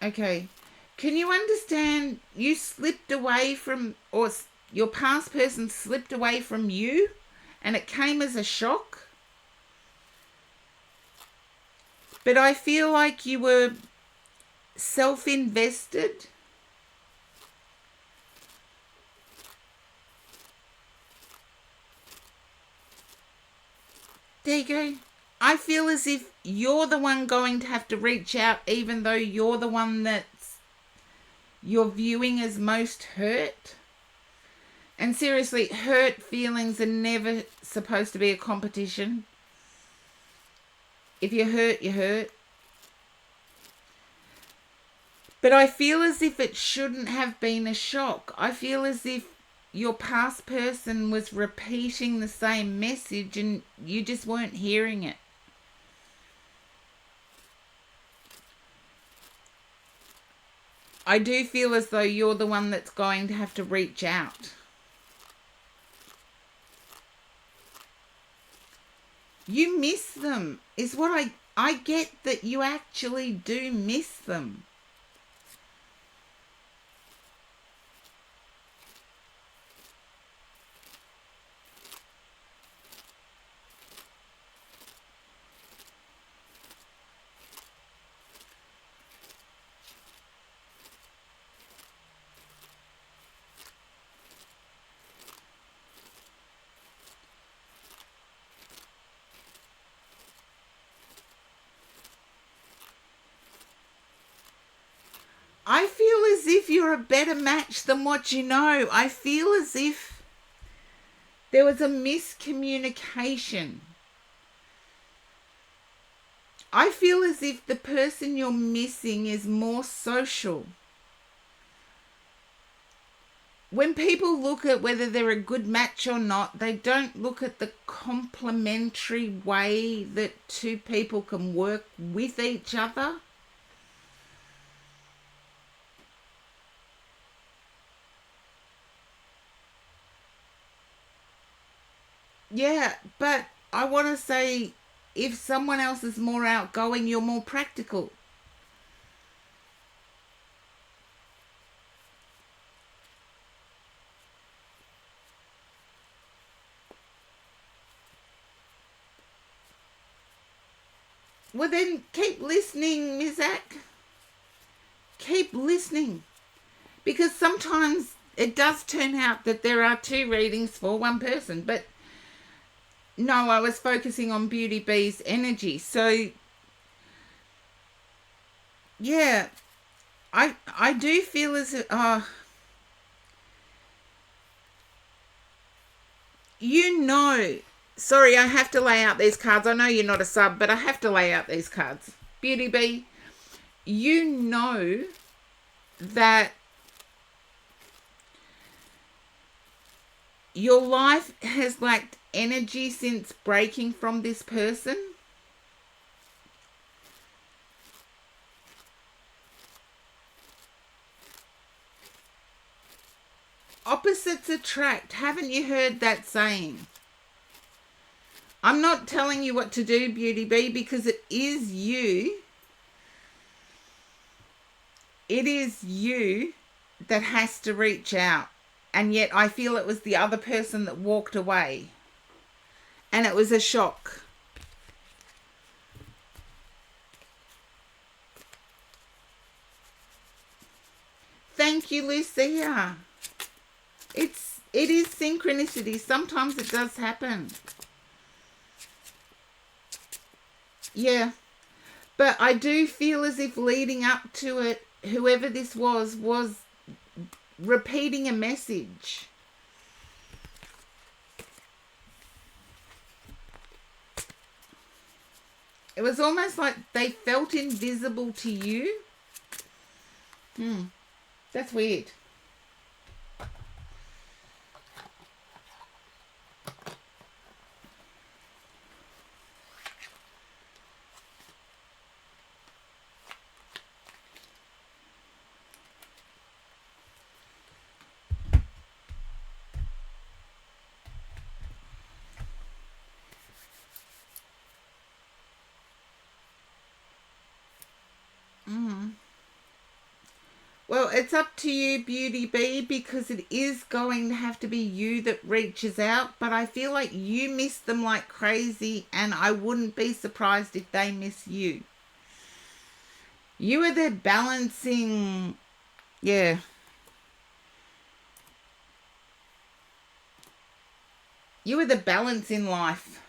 Okay. Can you understand you slipped away from, or your past person slipped away from you and it came as a shock? But I feel like you were self-invested. There you go. I feel as if you're the one going to have to reach out, even though you're the one that's you're viewing as most hurt. And seriously, hurt feelings are never supposed to be a competition. If you're hurt, you're hurt. But I feel as if it shouldn't have been a shock. I feel as if your past person was repeating the same message and you just weren't hearing it. I do feel as though you're the one that's going to have to reach out. You miss them, is what I get, that you actually do miss them. I feel as if you're a better match than what you know. I feel as if there was a miscommunication. I feel as if the person you're missing is more social. When people look at whether they're a good match or not, they don't look at the complementary way that two people can work with each other. Yeah, but I want to say, if someone else is more outgoing, you're more practical. Well, then keep listening, Ms. Zach. Keep listening. Because sometimes it does turn out that there are two readings for one person, but no, I was focusing on Beauty Bee's energy. So, yeah, I do feel as if, sorry, I have to lay out these cards. I know you're not a sub, but I have to lay out these cards. Beauty Bee, you know that your life has lacked energy since breaking from this person. Opposites attract. Haven't you heard that saying? I'm not telling you what to do, Beauty Bee, because it is you. It is you that has to reach out. And yet I feel it was the other person that walked away. And it was a shock. thank you, Lucia. It is synchronicity. Sometimes it does happen. Yeah. But I do feel as if leading up to it, whoever this was repeating a message. It was almost like they felt invisible to you. That's weird. Well, it's up to you, Beauty Bee, because it is going to have to be you that reaches out. But I feel like you miss them like crazy, and I wouldn't be surprised if they miss you. You are their balancing, yeah. You are the balance in life.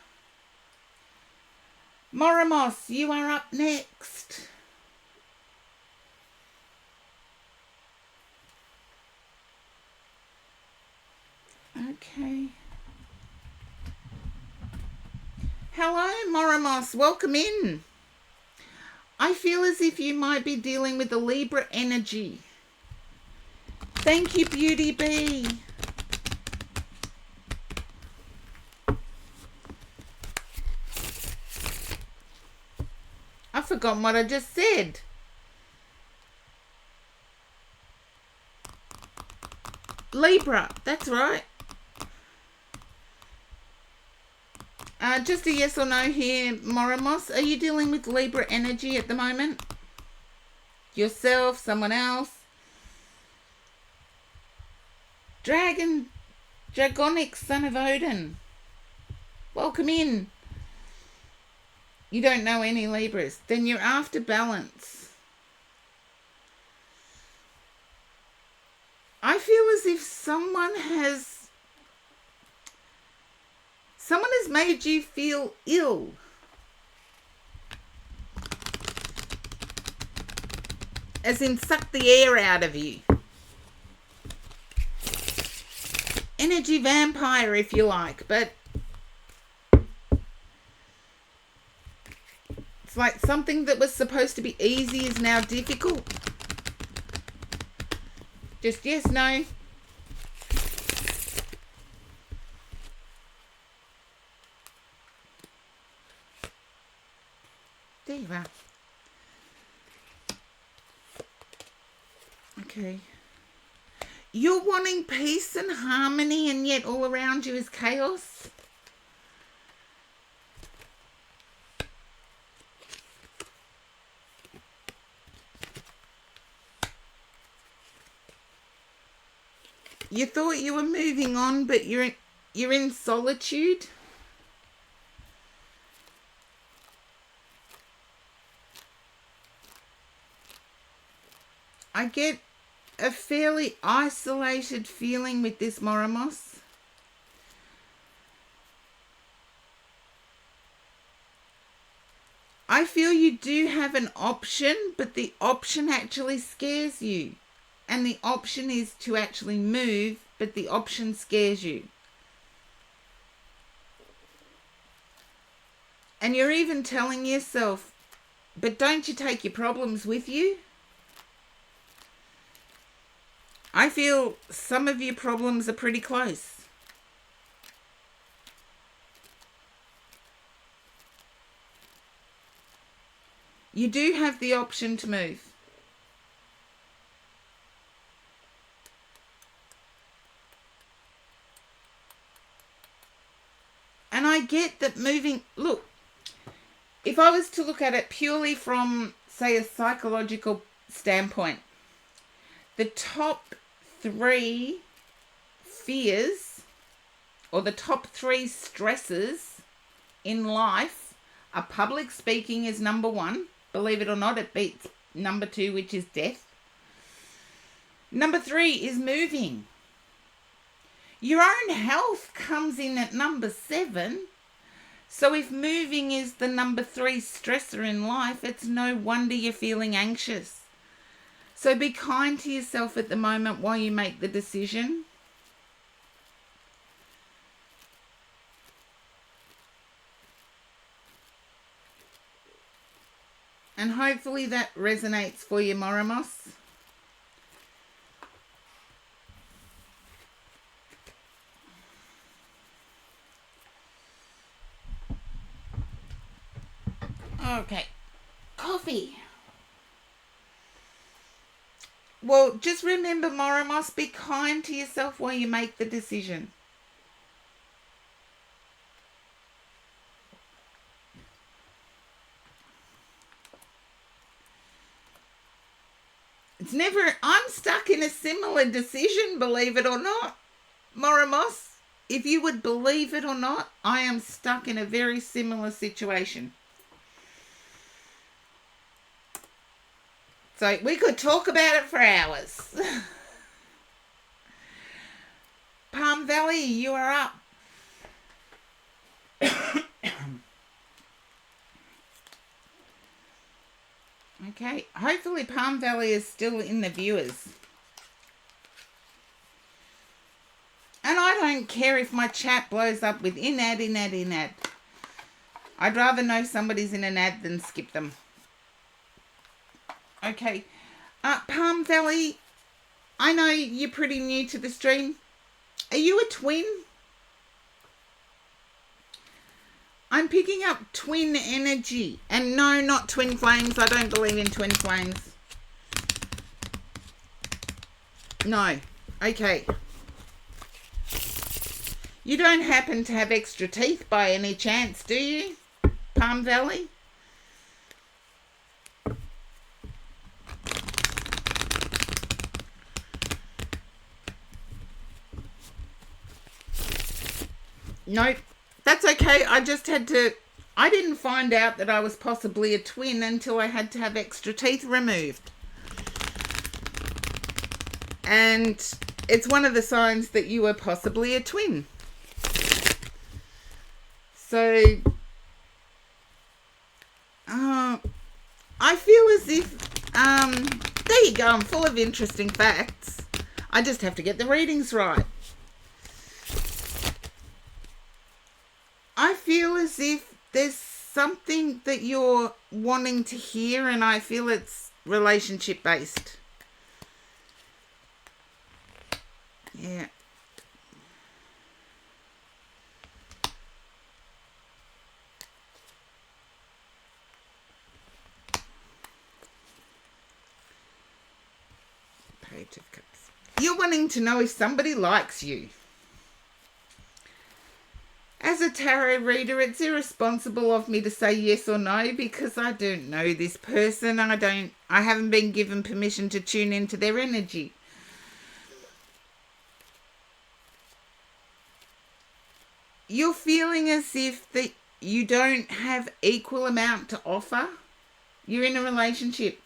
Moramos, you are up next. Okay. Hello, Moramos. Welcome in. I feel as if you might be dealing with the Libra energy. Thank you, Beauty Bee. I've forgotten what I just said. Libra, that's right. Just a yes or no here, Moramos. Are you dealing with Libra energy at the moment? Yourself, someone else? Dragonic son of Odin. Welcome in. You don't know any Libras. Then you're after balance. I feel as if someone has made you feel ill. As in suck the air out of you. Energy vampire, if you like, but it's like something that was supposed to be easy is now difficult. Just yes, no. There you are. Okay. You're wanting peace and harmony, and yet all around you is chaos. You thought you were moving on, but you're in solitude. I get a fairly isolated feeling with this, Moramos. I feel you do have an option, but the option actually scares you. And the option is to actually move, but the option scares you. And you're even telling yourself, but don't you take your problems with you? I feel some of your problems are pretty close. You do have the option to move. And I get that moving... Look, if I was to look at it purely from, say, a psychological standpoint, the top 3 fears or the top 3 stresses in life are public speaking is number 1. Believe it or not, it beats number 2, which is death. Number 3 is moving. Your own health comes in at number 7. So if moving is the number 3 stressor in life, it's no wonder you're feeling anxious. So be kind to yourself at the moment while you make the decision. And hopefully that resonates for you, Moramos. Okay. Coffee. Well, just remember, Moramos, be kind to yourself while you make the decision. I'm stuck in a similar decision, believe it or not. Moramos, if you would believe it or not, I am stuck in a very similar situation. So we could talk about it for hours. Palm Valley, you are up. Okay, hopefully Palm Valley is still in the viewers. And I don't care if my chat blows up with in ad. I'd rather know somebody's in an ad than skip them. Okay, Palm Valley, I know you're pretty new to the stream. Are you a twin? I'm picking up twin energy. And no, not twin flames. I don't believe in twin flames. No. Okay. You don't happen to have extra teeth by any chance, do you? Palm Valley? Nope. That's okay. I didn't find out that I was possibly a twin until I had to have extra teeth removed. And it's one of the signs that you were possibly a twin. So, I feel as if, there you go, I'm full of interesting facts. I just have to get the readings right. I feel as if there's something that you're wanting to hear, and I feel it's relationship based. Yeah. Page of Cups. You're wanting to know if somebody likes you. As a tarot reader, it's irresponsible of me to say yes or no because I don't know this person. I haven't been given permission to tune into their energy. You're feeling as if that you don't have equal amount to offer. You're in a relationship.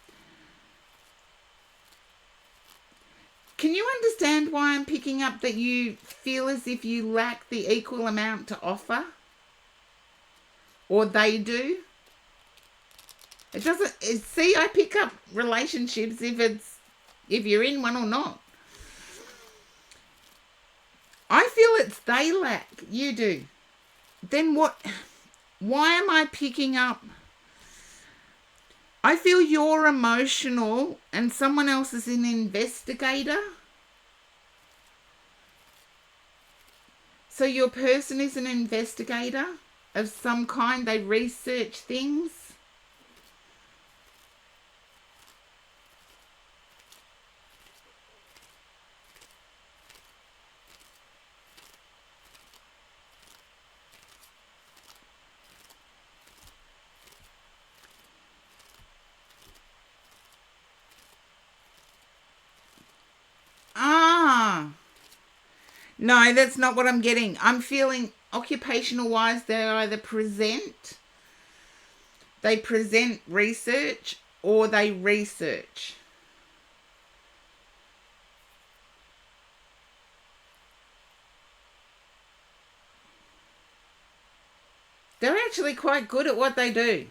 Can you understand why I'm picking up that you feel as if you lack the equal amount to offer? Or they do? It doesn't... See, I pick up relationships if you're in one or not. I feel it's they lack. You do. Then what... Why am I picking up... I feel you're emotional and someone else is an investigator. So your person is an investigator of some kind. They research things. No, that's not what I'm getting. I'm feeling occupational wise, they either present research or they research. They're actually quite good at what they do.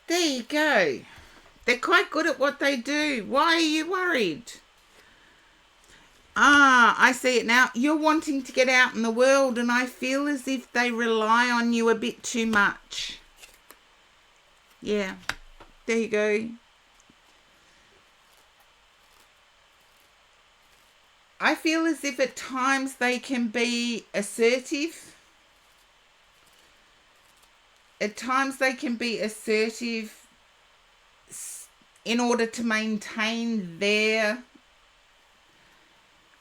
There you go. They're quite good at what they do. Why are you worried? Ah, I see it now. You're wanting to get out in the world, and I feel as if they rely on you a bit too much. Yeah, there you go. I feel as if at times they can be assertive. At times they can be assertive in order to maintain their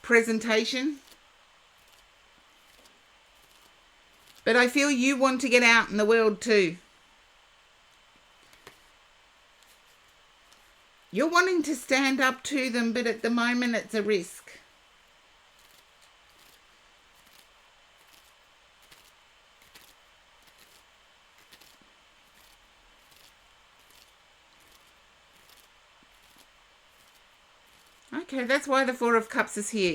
presentation. But I feel you want to get out in the world too. You're wanting to stand up to them, but at the moment it's a risk. Okay, that's why the Four of Cups is here.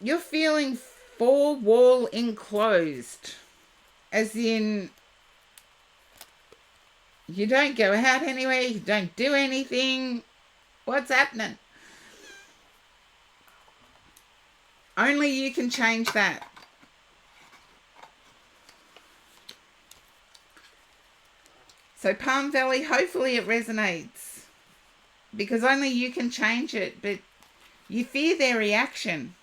You're feeling four-wall enclosed. As in, you don't go out anywhere, you don't do anything. What's happening? Only you can change that. So Palm Valley, hopefully it resonates. Because only you can change it, but you fear their reaction.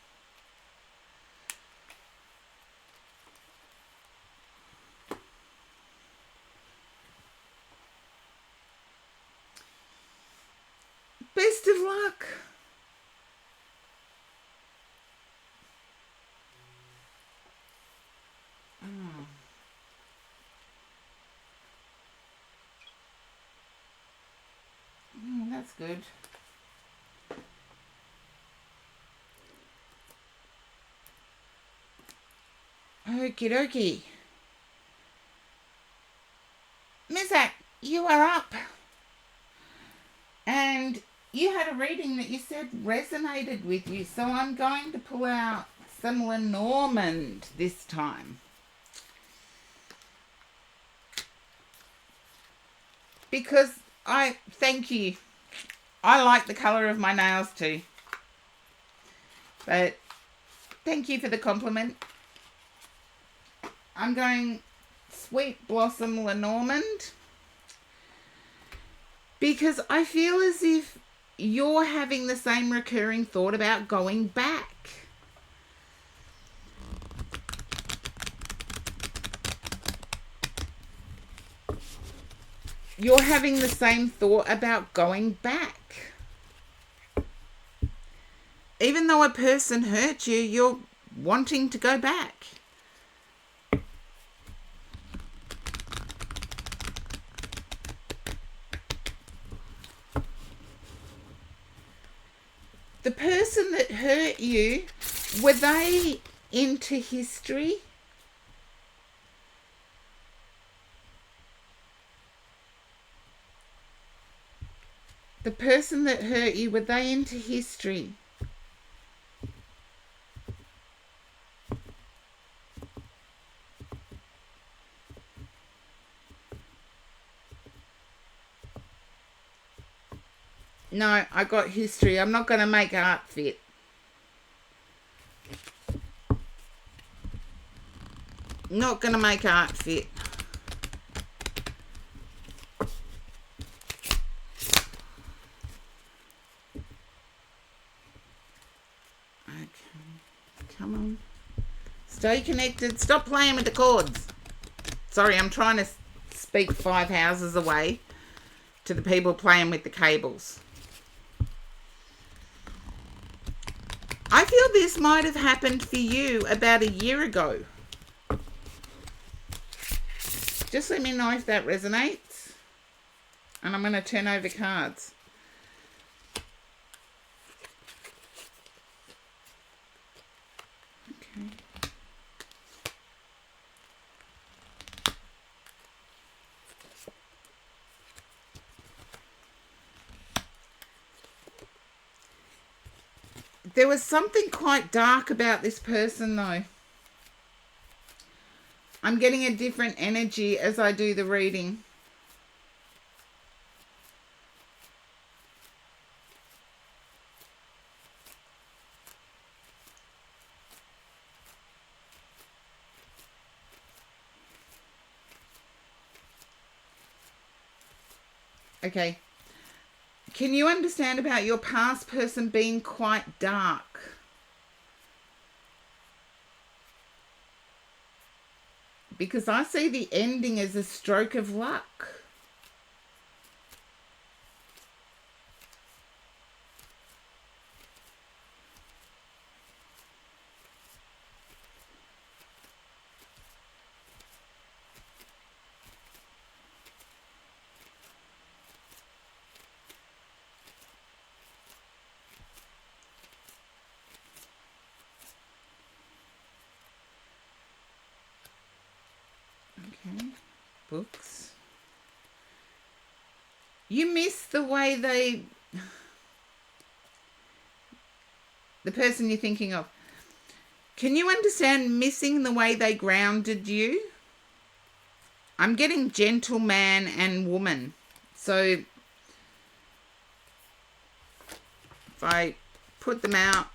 Best of luck. That's good. Okie dokie. Mizak, you are up. And you had a reading that you said resonated with you, so I'm going to pull out some Lenormand this time. Because thank you. I like the colour of my nails too. But thank you for the compliment. I'm going Sweet Blossom Lenormand. Because I feel as if you're having the same recurring thought about going back. You're having the same thought about going back. Even though a person hurt you, you're wanting to go back. The person that hurt you, were they into history? The person that hurt you, were they into history? No, I got history. I'm not going to make art fit. Not going to make art fit. Okay. Come on. Stay connected. Stop playing with the cords. Sorry, I'm trying to speak 5 houses away to the people playing with the cables. I feel this might have happened for you about a year ago. Just let me know if that resonates. And I'm going to turn over cards. Okay. There was something quite dark about this person, though. I'm getting a different energy as I do the reading. Okay. Can you understand about your past person being quite dark? Because I see the ending as a stroke of luck. Okay, books. You miss the way the person you're thinking of. Can you understand missing the way they grounded you? I'm getting gentleman and woman. So if I put them out,